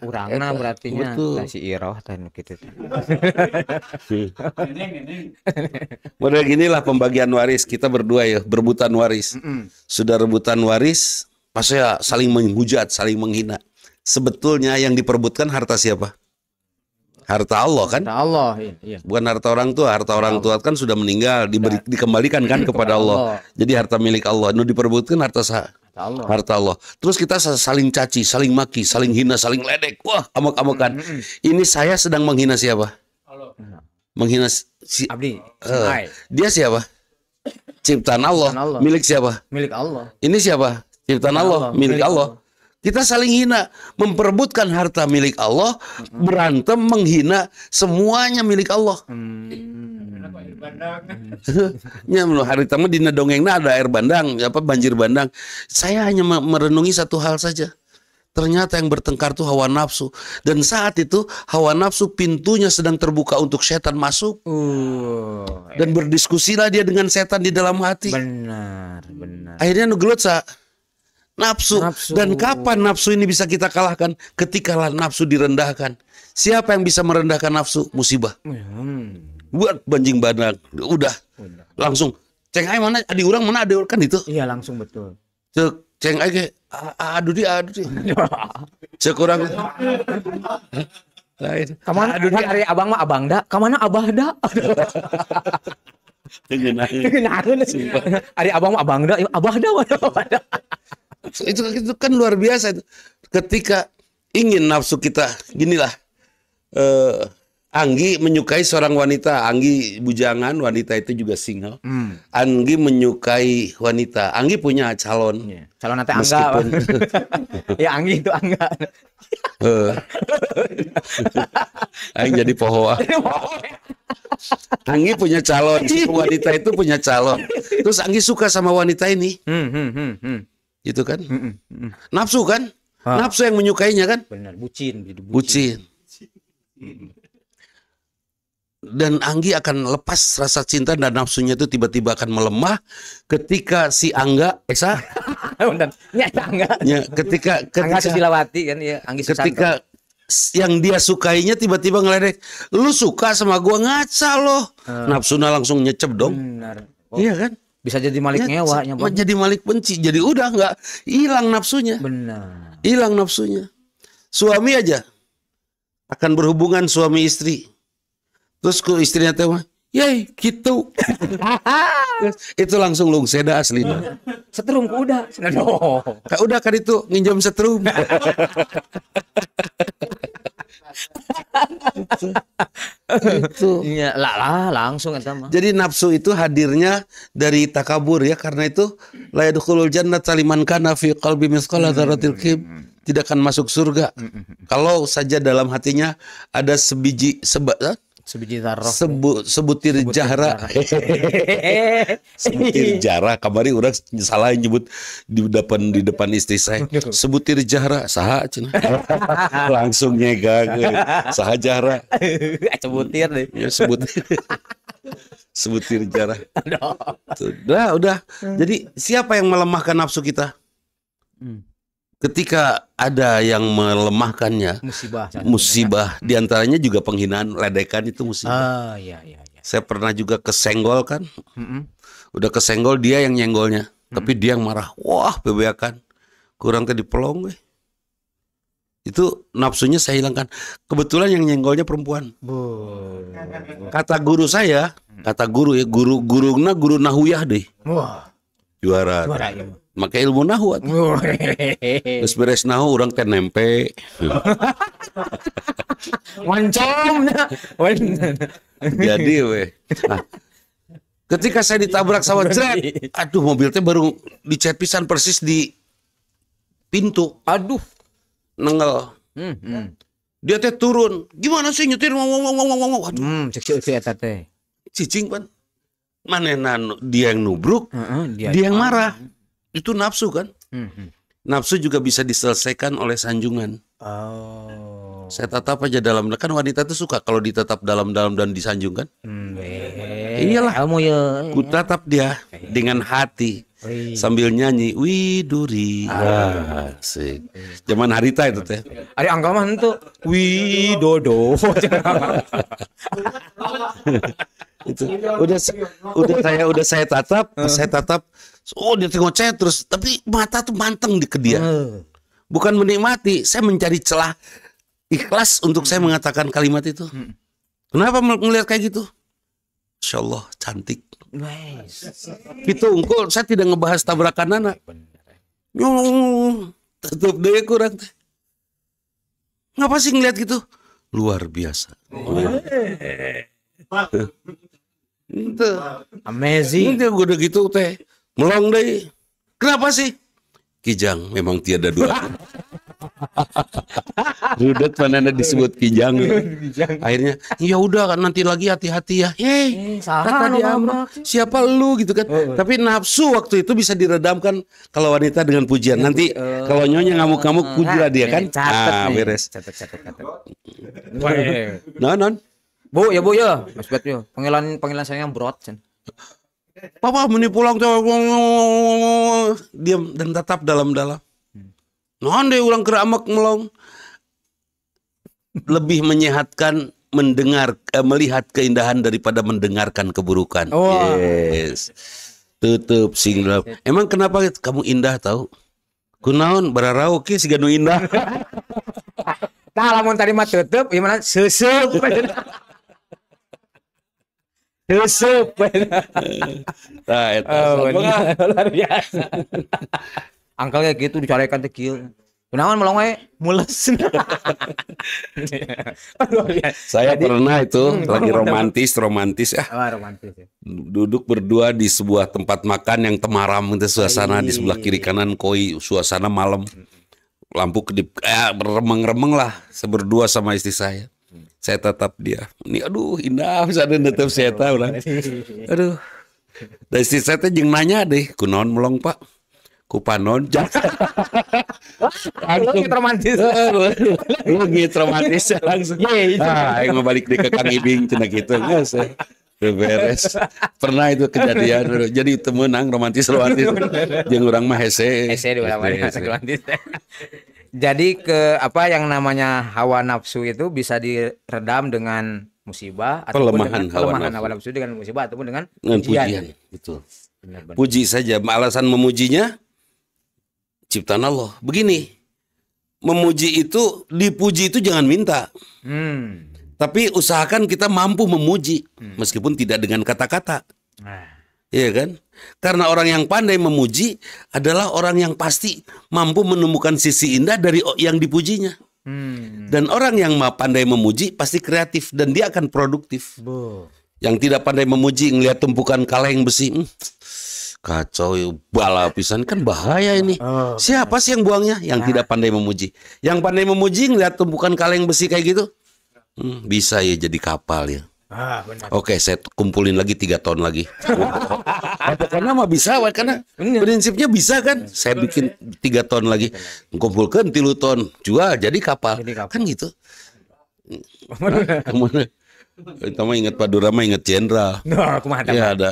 Urangna berarti nya si Iroh teh nu kitu. Model ginilah pembagian waris kita berdua ya, berebutan waris. Sudah rebutan waris, pas ya saling menghujat, saling menghina. Sebetulnya yang diperebutkan harta siapa? Harta Allah kan? Harta Allah, iya. Bukan harta orang tua. Harta orang tua kan sudah meninggal, dikembalikan kan kepada Allah. Jadi harta milik Allah. Nu diperebutkan harta Allah. Terus kita saling caci, saling maki, saling hina, saling ledek. Wah, amok-amokan. Ini saya sedang menghina siapa? Allah. Menghina si Abdi. Dia siapa? Ciptaan Allah. Milik siapa? Milik Allah. Ini siapa? Ciptaan Allah. Milik Allah. Kita saling hina, memperebutkan harta milik Allah, berantem menghina semuanya milik Allah. Ya, hari tamu dina dongengna ada air bandang, banjir bandang. Saya hanya merenungi satu hal saja. Ternyata yang bertengkar tuh hawa nafsu. Dan saat itu hawa nafsu pintunya sedang terbuka untuk setan masuk. Dan berdiskusilah dia dengan setan di dalam hati. Benar. Akhirnya nugelut nafsu. Dan kapan nafsu ini bisa kita kalahkan? Ketika nafsu direndahkan. Siapa yang bisa merendahkan nafsu? Musibah. Buat banjing bandang. Udah. Langsung. Ceng ay mana? Adi orang mana ada kan itu? Iya langsung betul. Ceng ay ke aduh di. Cek orang. Lain. Kamana hari abang mah abang da. Kamana abah da. Tengenaheun. Hari abang mah abang da. Abah da. Itu kan luar biasa itu. Ketika ingin nafsu kita ginilah, Anggi menyukai seorang wanita. Anggi bujangan, wanita itu juga single. Anggi menyukai wanita. Anggi punya calon. Calon nanti Angga. Ya Anggi itu Angga. Anggi jadi pohoa. Anggi punya calon. Wanita itu punya calon. Terus Anggi suka sama wanita ini. Gitu kan? Nafsu kan? Nafsu yang menyukainya kan? Benar, bucin. Dan Anggi akan lepas rasa cinta dan nafsunya itu tiba-tiba akan melemah ketika si Angga ketika Angga Susilawati kan ya, Anggi Susanto. Ketika yang dia sukainya tiba-tiba ngeledek, lu suka sama gua, ngaca loh. Nafsuna langsung nyecep dong. Benar. Iya kan? Bisa jadi malik ngewa. Jadi malik benci. Jadi udah nggak hilang nafsunya. Benar. Hilang nafsunya. Suami aja akan berhubungan suami istri. Terus ke istrinya teh mah, yai gitu. Itu langsung lungseda aslinya. Setrum udah. Udah kan itu nginjam setrum. Itu. Iya, lah langsung eta mah. Jadi nafsu itu hadirnya dari takabur ya, karena itu la yadkhulul jannata liman kana fi qalbi mithqala dzarratil kib, tidak akan masuk surga. Kalau saja dalam hatinya ada sebiji Sebiji zarrah. Sebutir jahra. Sebutir jahra. Kamari orang salah nyebut di depan istri saya. Sebutir jahra saha cenah. Langsung nyegang. Saha jahra. Sebutir deh. Ya sebutir jahra. Udah. Jadi siapa yang melemahkan nafsu kita? Ketika ada yang melemahkannya, musibah diantaranya juga penghinaan, ledekan itu musibah. Iya. Saya pernah juga kesenggol kan, udah kesenggol dia yang nyenggolnya, tapi dia yang marah, wah bebeakan, kurang tadi pelong, itu nafsunya saya hilangkan. Kebetulan yang nyenggolnya perempuan. Kata guru saya, guru nahuyah deh, juara. Maka ilmu nahu terus beres nahu orang teh nempe moncongnya jadi ketika saya ditabrak sama jret, aduh mobil teh baru dicet pisan persis di pintu, aduh nengel. Dia teh turun, gimana sih nyetir cek eta teh cicing pan manehna dia yang nubruk, dia yang marah. Itu nafsu kan? Nafsu juga bisa diselesaikan oleh sanjungan. Saya tatap aja dalam, kan wanita itu suka kalau ditatap dalam-dalam dan disanjung kan? Iyalah, kamu ya. Ku tatap dia dengan hati sambil nyanyi Widuri. Asik. Zaman harita itu teh. Ada angka mah itu Widodo. Itu udah saya tatap, oh dia ngoceh terus, tapi mata tuh manteng ke dia. Bukan menikmati, saya mencari celah ikhlas untuk saya mengatakan kalimat itu. Kenapa melihat kayak gitu? Insya Allah cantik. Gitu unggul, saya tidak ngebahas tabrakan anak. Tutup deh kurang. Ngapa sih ngeliat gitu? Luar biasa. Itu amazing. Itu udah gitu teh melong deh. Kenapa sih? Kijang memang tiada dua. Rudet mana disebut kijang. Akhirnya ya udah kan nanti lagi hati-hati ya. Kata dia siapa lu gitu kan. Tapi nafsu waktu itu bisa diredamkan kalau wanita dengan pujian. Nanti kalau nyonya ngamuk-ngamuk pujilah dia kan. Beres. Catat. Non. Bu ya. Mas Bet yo. Panggilan saya yang broad. Papa meni pulang diam dan tetap dalam-dalam. Non deh ulang keramak melong. Lebih menyehatkan melihat keindahan daripada mendengarkan keburukan. Yes. Tutup singlap. Emang kenapa kamu indah tahu? Kunaon bararau ke siga nu indah. Tah lamun tadi mah tutup gimana seuseuk. Seuseuk. Tah eta luar biasa. Angkel kayak gitu dicarekan teh kieu. Kunaon melong we mules. Saya pernah itu lagi romantis ya. Romantis ya. Duduk berdua di sebuah tempat makan yang temaram, itu suasana di sebelah kiri kanan koi, suasana malam. Lampu kedip remeng-remeng lah. Saya berdua sama istri saya. Saya tatap dia. Ini aduh indah bisa netep saya tahu lah. Aduh. Dan istri saya teh jeung nanya deh, kunaon melong Pak? Kupanon langsung romantis. Lu gitu romantis langsung. Yang balik di ke Kang Ibing cenah kitu geus. Beres. Pernah itu kejadian. Jadi temenang romantis. Jeung urang mah hese di romantis. Jadi apa yang namanya hawa nafsu itu bisa diredam dengan musibah atau pelemahan hawa nafsu dengan musibah ataupun dengan pujian. Betul. Benar. Puji saja. Alasan memujinya ciptaan Allah. Begini, dipuji itu jangan minta. Tapi usahakan kita mampu memuji, meskipun tidak dengan kata-kata. Iya kan? Karena orang yang pandai memuji adalah orang yang pasti mampu menemukan sisi indah dari yang dipujinya. Dan orang yang pandai memuji pasti kreatif dan dia akan produktif. Yang tidak pandai memuji ngelihat tumpukan kaleng besi, kacau, bala pisan, kan bahaya ini. Siapa sih yang buangnya? Yang tidak pandai memuji. Yang pandai memuji ngelihat tumpukan kaleng besi kayak gitu, bisa ya jadi kapal ya. Oke, saya kumpulin lagi 3 ton lagi. Karena mah bisa, karena prinsipnya bisa kan. Saya bikin 3 ton lagi, kumpulkan 3 ton, juga jadi kapal. Kan gitu. Kita mah ingat Madura mah ingat jenderal. Ya ada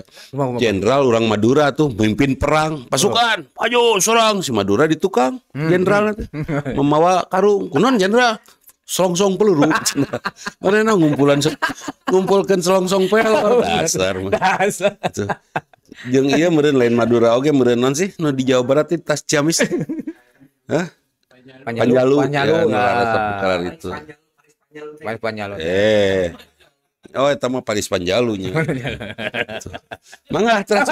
jenderal orang Madura tuh memimpin perang pasukan, ayo serang, si Madura di tukang jenderal membawa karung, kunon jenderal selongsong peluru. Mana ngumpulkan selongsong peluru dasar. Jeung iya meureun lain Madura oge meureun non sih nu di Jawa Barat itu tas Ciamis. Hah? Panjalu. Itu. Panjalu. Oh, itu mah Palis Panjalunya. Mangga terus.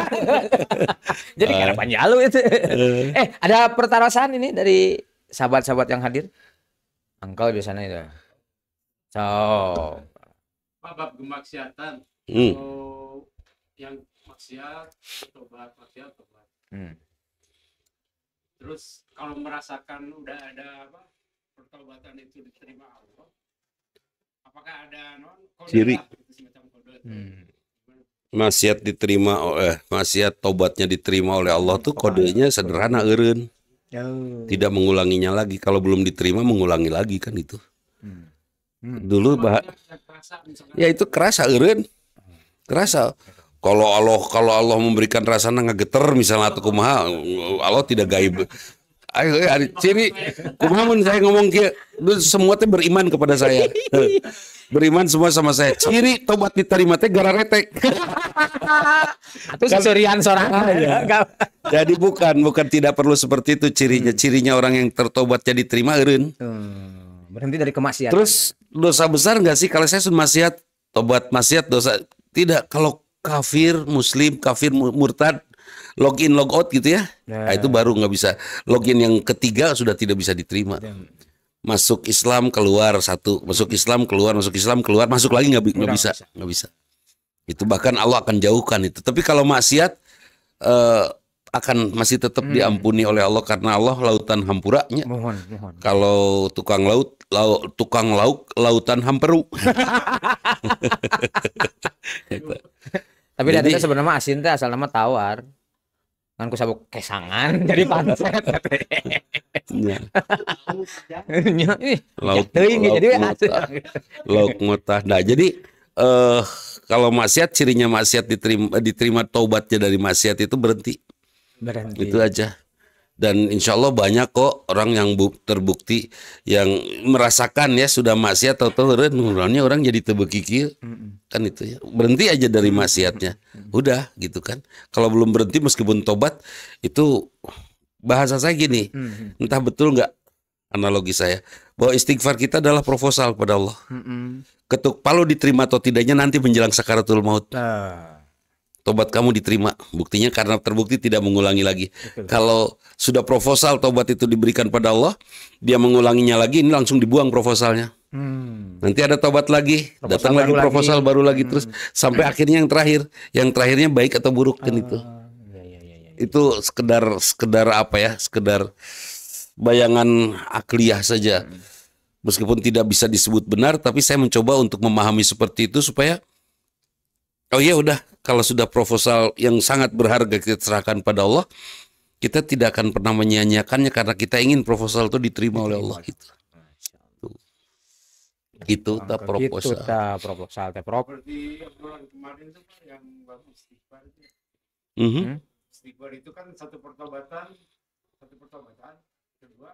Jadi karena Panjalu itu. Ada pertarasan ini dari sahabat-sahabat yang hadir. Angkel di sana itu. So, bab kemaksiatan. Yang maksiat, tobat. Terus kalau merasakan udah ada pertobatan itu diterima Allah. Apakah ada ciri maksiat diterima maksiat tobatnya diterima oleh Allah tuh kodenya sederhana, eureun. Tidak mengulanginya lagi. Kalau belum diterima mengulangi lagi kan itu. Dulu ya itu kerasa eureun. Kerasa. Kalau Allah memberikan rasana ngageter misalnya atau kumaha, Allah tidak gaib. Ayo ciri kumaha mun saya ngomong kieu semua teh beriman kepada saya. Beriman semua sama saya. Ciri tobat diterima teh gara retek. Atau seserian sorangan. Jadi bukan tidak perlu seperti itu cirinya. Cirinya orang yang tertobatnya diterima eureun. Berhenti dari kemaksiatan. Terus dosa besar enggak sih kalau saya sun maksiat, tobat maksiat dosa? Tidak. Kalau kafir muslim, kafir murtad, login log out gitu ya. Nah, itu baru nggak bisa. Login yang ketiga sudah tidak bisa diterima. Masuk Islam keluar satu, masuk Islam keluar, masuk lagi nggak bisa. Itu bahkan Allah akan jauhkan itu. Tapi kalau maksiat akan masih tetap diampuni oleh Allah karena Allah lautan hampuranya. Mohon. Kalau tukang lauk lautan hamperu. Tapi jadi sebenarnya asin teh asal nama tawar. Kan ku sabuk kesangan jadi panset. Lauk mutah. Nah, jadi kalau maksiat cirinya maksiat diterima taubatnya dari maksiat itu berhenti. Itu aja. Dan insya Allah banyak kok orang yang terbukti yang merasakan ya sudah maksiat atau orang jadi tebekikir kan itu ya, berhenti aja dari maksiatnya udah gitu kan. Kalau belum berhenti meskipun tobat itu bahasa saya gini, entah betul nggak analogi saya bahwa istighfar kita adalah proposal kepada Allah. Ketuk palu diterima atau tidaknya nanti menjelang sakaratul maut. Tobat kamu diterima, buktinya karena terbukti tidak mengulangi lagi. Kalau sudah proposal tobat itu diberikan pada Allah, dia mengulanginya lagi, ini langsung dibuang proposalnya. Nanti ada tobat lagi, datang lagi proposal baru lagi terus sampai akhirnya yang terakhirnya baik atau buruk kan itu. Itu sekedar apa ya? Sekedar bayangan akliyah saja. Meskipun tidak bisa disebut benar, tapi saya mencoba untuk memahami seperti itu supaya oh ya udah, kalau sudah proposal yang sangat berharga kita serahkan pada Allah, kita tidak akan pernah menyia-nyiakannya karena kita ingin proposal itu diterima oleh Allah gitu. Itu tak proposal. Itu tak proposal teh prop. Seperti bulan kemarin itu yang bagus istighfar itu. Istighfar itu kan satu pertobatan, kedua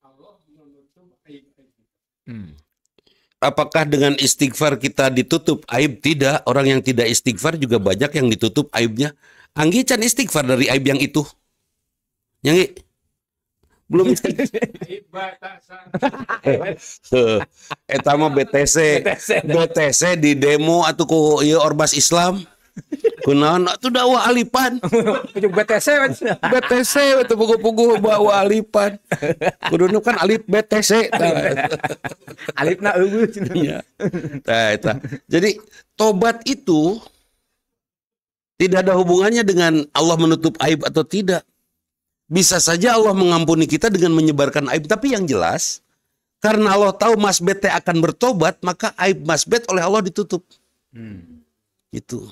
Allah menutup aib-aib kita. Apakah dengan istighfar kita ditutup aib? Tidak. Orang yang tidak istighfar juga banyak yang ditutup aibnya. Anggi can istighfar dari aib yang itu. Yang belum eta mah BTC di demo atau ku ieu ormas Islam. Kunaon atuh dakwah alipan. Ujung BTC. BTC itu pugu-pugu bawa alipan. Kuduna kan alip BTC. Alipna eueuh. Iya. Nah, jadi tobat itu tidak ada hubungannya dengan Allah menutup aib atau tidak. Bisa saja Allah mengampuni kita dengan menyebarkan aib, tapi yang jelas karena Allah tahu Mas Bet akan bertobat, maka aib Mas Bet oleh Allah ditutup. Itu.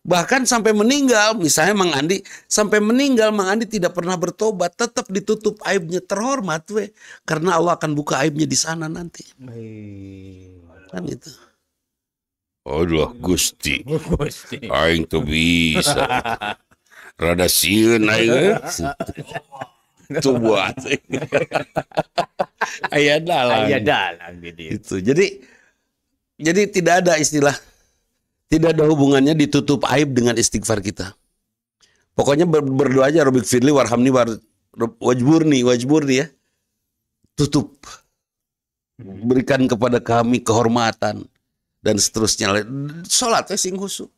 Bahkan sampai meninggal, misalnya Mang Andi, sampai meninggal Mang Andi tidak pernah bertobat, tetap ditutup aibnya, terhormat karena Allah akan buka aibnya di sana nanti. Kan itu. Allah Gusti. Aing tuh bisa. Rada sieun aing. Tuh buat. Aya dalang gitu. Jadi tidak ada istilah, tidak ada hubungannya ditutup aib dengan istighfar kita. Pokoknya berdoa aja, Rabbik firli warhamni wajburni ya. Tutup. Berikan kepada kami kehormatan dan seterusnya. Salat sing khusyuk.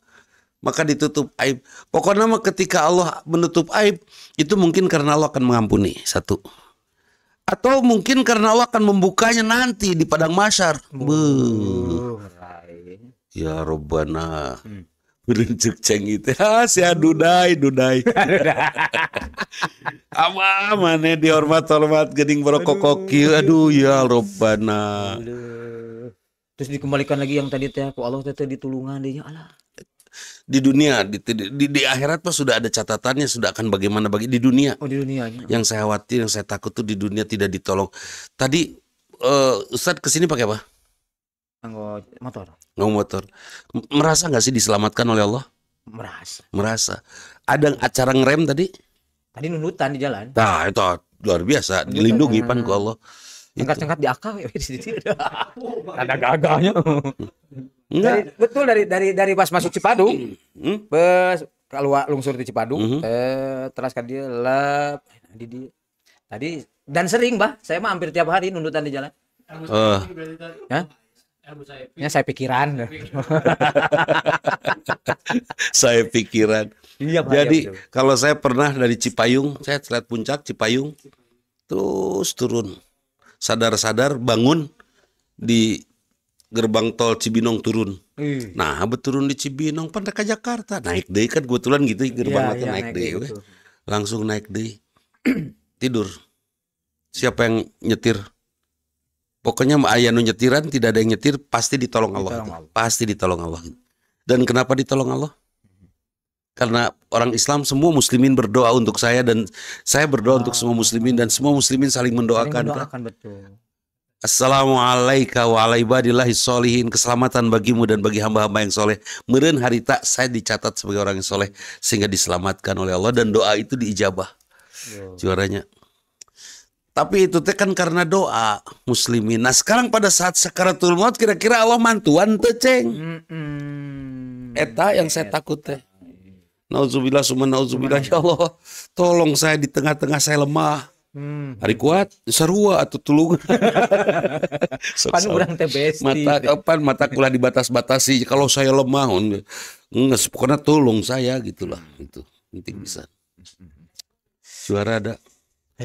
Maka ditutup aib. Pokoknya ketika Allah menutup aib, itu mungkin karena Allah akan mengampuni, satu. Atau mungkin karena Allah akan membukanya nanti di padang mahsyar. Ya Rabbana. Berincuk ceng itu. Si dudai. Apa mana dihormat gening berokok-kokil. Aduh ya Rabbana. Terus dikembalikan lagi yang tadi teh ku Allah teh ditulungan dia Allah. Di dunia, di akhirat mah sudah ada catatannya, sudah akan bagaimana bagi di dunia. Oh, di dunianya. Yang saya khawatir, yang saya takut tuh di dunia tidak ditolong. Tadi Ustadz kesini pakai apa? Motor. Motor. Merasa nggak sih diselamatkan oleh Allah? Merasa. Ada acara ngerem tadi? Tadi nunutan di jalan. Nah itu luar biasa, dilindungi pan ku Allah. Cengkat di akal ya di situ. Ada gagahnya. Enggak. Betul dari pas masuk Cipadung. Pas keluar lungsur di Cipadung, terus kan dia lap di tadi dan sering, Bah. Saya mah hampir tiap hari nunutan di jalan. Ya saya pikiran. Saya pikiran. Iya, jadi kalau saya pernah dari Cipayung, saya lihat puncak Cipayung, terus turun. Sadar-sadar bangun di gerbang tol Cibinong turun. Nah, turun di Cibinong pan ke Jakarta. Naik deh kan kebetulan gitu gerbang itu naik deh. Gitu. Langsung naik deh. Tidur. Siapa yang nyetir? Pokoknya aya nu nyetiran, tidak ada yang nyetir, pasti ditolong Allah. Pasti ditolong Allah. Dan kenapa ditolong Allah? Karena orang Islam semua muslimin berdoa untuk saya dan saya berdoa untuk semua muslimin dan semua muslimin saling mendoakan. Betul. Assalamualaikum warahmatullahi wabarakatuh. Keselamatan bagimu dan bagi hamba-hamba yang soleh. Meureun harita saya dicatat sebagai orang yang soleh sehingga diselamatkan oleh Allah dan doa itu diijabah. Juaranya. Tapi itu teh kan karena doa muslimin. Nah sekarang pada saat sakaratul maut kira-kira Allah mantuan teu ceng. Eta yang saya takut teh. Nauzubillah summa nauzubillah, ya Allah tolong saya di tengah-tengah saya lemah. Hari kuat sarua atau tulung. Pan urang teh besti. Mata kulah dibatas-batasi. Kalau saya lemah nges pokoknya tolong saya gitulah. Itu penting bisa. Suara ada.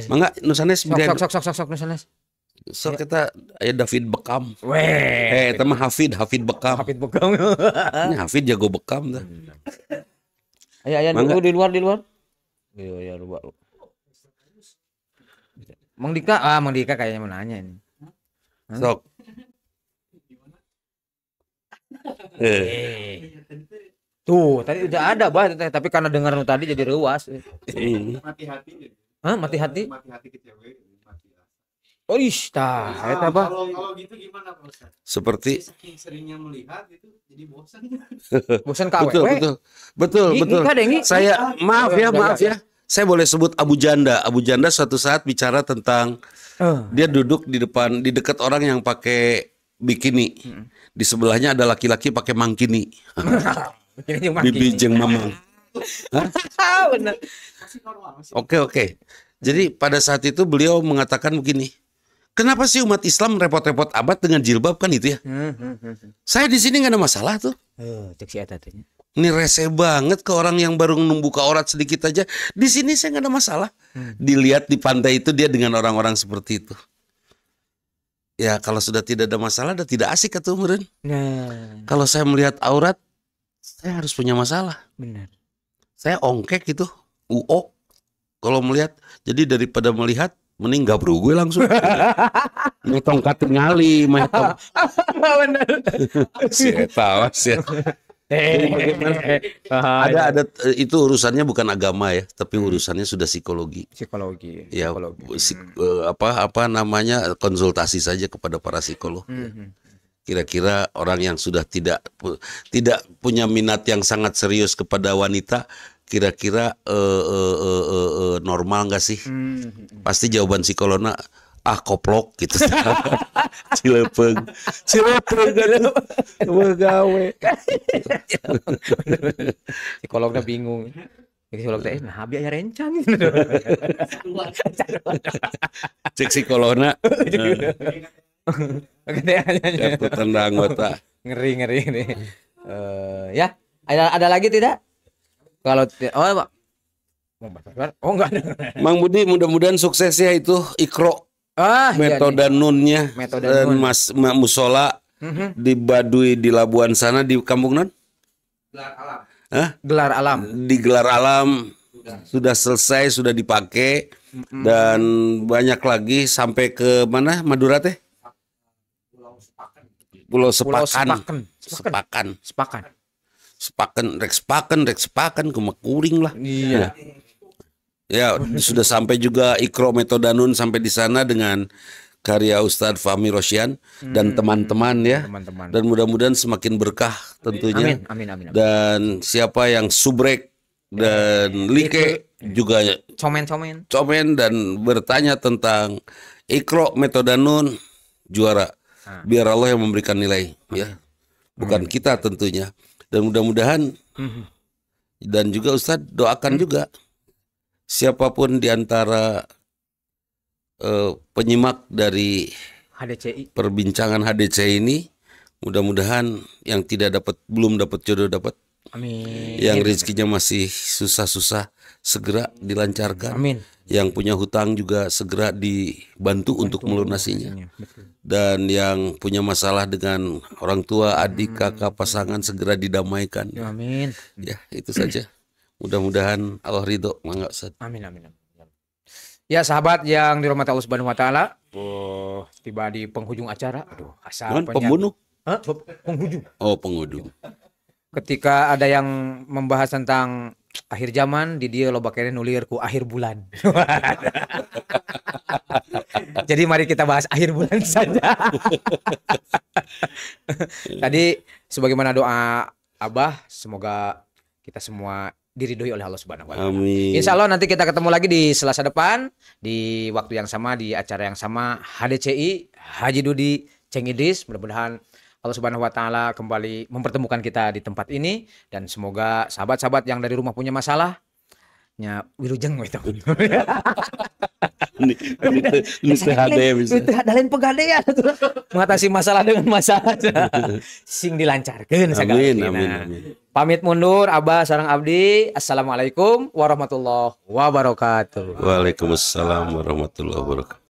Mangga nusanes sok nusanes. Sok kita aya David Beckham. Eta mah Hafid Beckham. Ini Hafid jago Beckham dah. Aya nunggu di luar. Iya luar. Mang Dika kayaknya mau nanya ini. Sok. Tuh, tadi udah ada Bah, tapi karena dengar tadi jadi ruas. Mati-hati. Hah, mati-hati? Mati-hati ke cewek, mati. Oh, istah, eta apa? Kalau gitu gimana, Pak Ustaz? Seperti saking seringnya melihat itu jadi bosan. Bosan ka awewe. Betul. Saya maaf ya. Saya boleh sebut Abu Janda. Abu Janda suatu saat bicara tentang dia duduk di dekat orang yang pakai bikini. Di sebelahnya ada laki-laki pakai mangkini. Bibi jeung mamang. Benar. Oke. Jadi pada saat itu beliau mengatakan begini. Kenapa sih umat Islam repot-repot abad dengan jilbab kan itu ya? Saya di sini nggak ada masalah tuh. Cek si eta teh. Ini rese banget ke orang yang baru membuka aurat sedikit aja. Di sini saya nggak ada masalah. Dilihat di pantai itu dia dengan orang-orang seperti itu. Ya kalau sudah tidak ada masalah, udah tidak asik atau meren. Nah, Kalau saya melihat aurat, saya harus punya masalah. benar. Saya ongkek gitu, UO. Kalau melihat, jadi daripada melihat, mending gabruk gue langsung. Tongkat ngali, metong. Benar. Si eta awas ya. Ada itu urusannya bukan agama ya, tapi urusannya sudah psikologi. Psikologi. Ya, apa namanya, konsultasi saja kepada para psikolog. Kira-kira orang yang sudah tidak punya minat yang sangat serius kepada wanita, kira-kira normal nggak sih? Pasti jawaban psikolognya koplok gitu. Cilepeng kan gawe. Psikolognya bingung. Psikolog teh nah biaya rencang. Cek psikolognya. Petanda anggota. Ngeri nih. Ya, ada lagi tidak? Kalau enggak ada. Mang Budi mudah-mudahan sukses ya itu Ikro. Metode iya, nunnya Metode dan nun. Mas musola di Baduy di Labuan sana di kampung non? Gelar alam. Di Gelar Alam sudah selesai, sudah dipakai dan banyak lagi sampai ke mana Madura teh? Pulau Sepakan. Sepakan kemakuring lah. Iya. Ya, sudah sampai juga Ikro Metodanun sampai di sana dengan karya Ustadz Fahmi Rosyan dan teman-teman ya. Teman-teman. Dan mudah-mudahan semakin berkah tentunya. Amin. Dan siapa yang subrek dan like juga komen dan bertanya tentang Ikro Metodanun juara. Biar Allah yang memberikan nilai ya. Bukan kita tentunya. Dan mudah-mudahan dan juga Ustadz doakan juga siapapun di antara penyimak dari HDCI perbincangan HDC ini, mudah-mudahan yang belum dapat jodoh dapat. Amin. Yang rezekinya masih susah-susah segera dilancarkan. Amin. Yang punya hutang juga segera dibantu untuk melunasinya. Dan yang punya masalah dengan orang tua, adik, kakak, pasangan segera didamaikan. Amin. Ya, itu saja. Mudah-mudahan Allah ridho, mangga Ustaz. Amin. Ya sahabat yang dirahmati Allah Subhanahu wa taala, tiba di penghujung acara. Aduh, asal Pembunuh? Penghujung. Oh, penghujung. Ketika ada yang membahas tentang akhir zaman, di dia loba kene nulir ku akhir bulan. Jadi mari kita bahas akhir bulan saja. Tadi sebagaimana doa Abah, semoga kita semua diridhoi oleh Allah Subhanahu wa taala. Amin. Insya Allah nanti kita ketemu lagi di Selasa depan di waktu yang sama di acara yang sama HDCI Haji Dudi Ceng Idris. Mudah-mudahan Allah Subhanahu wa taala kembali mempertemukan kita di tempat ini dan semoga sahabat-sahabat yang dari rumah punya masalah nya wilujeng gitu. Ini Dalain pegadaian mengatasi masalah dengan masalah. Sing dilancarkeun sagala. Amin. Pamit mundur Abah sareng abdi. Assalamualaikum warahmatullahi wabarakatuh. Waalaikumsalam warahmatullahi wabarakatuh.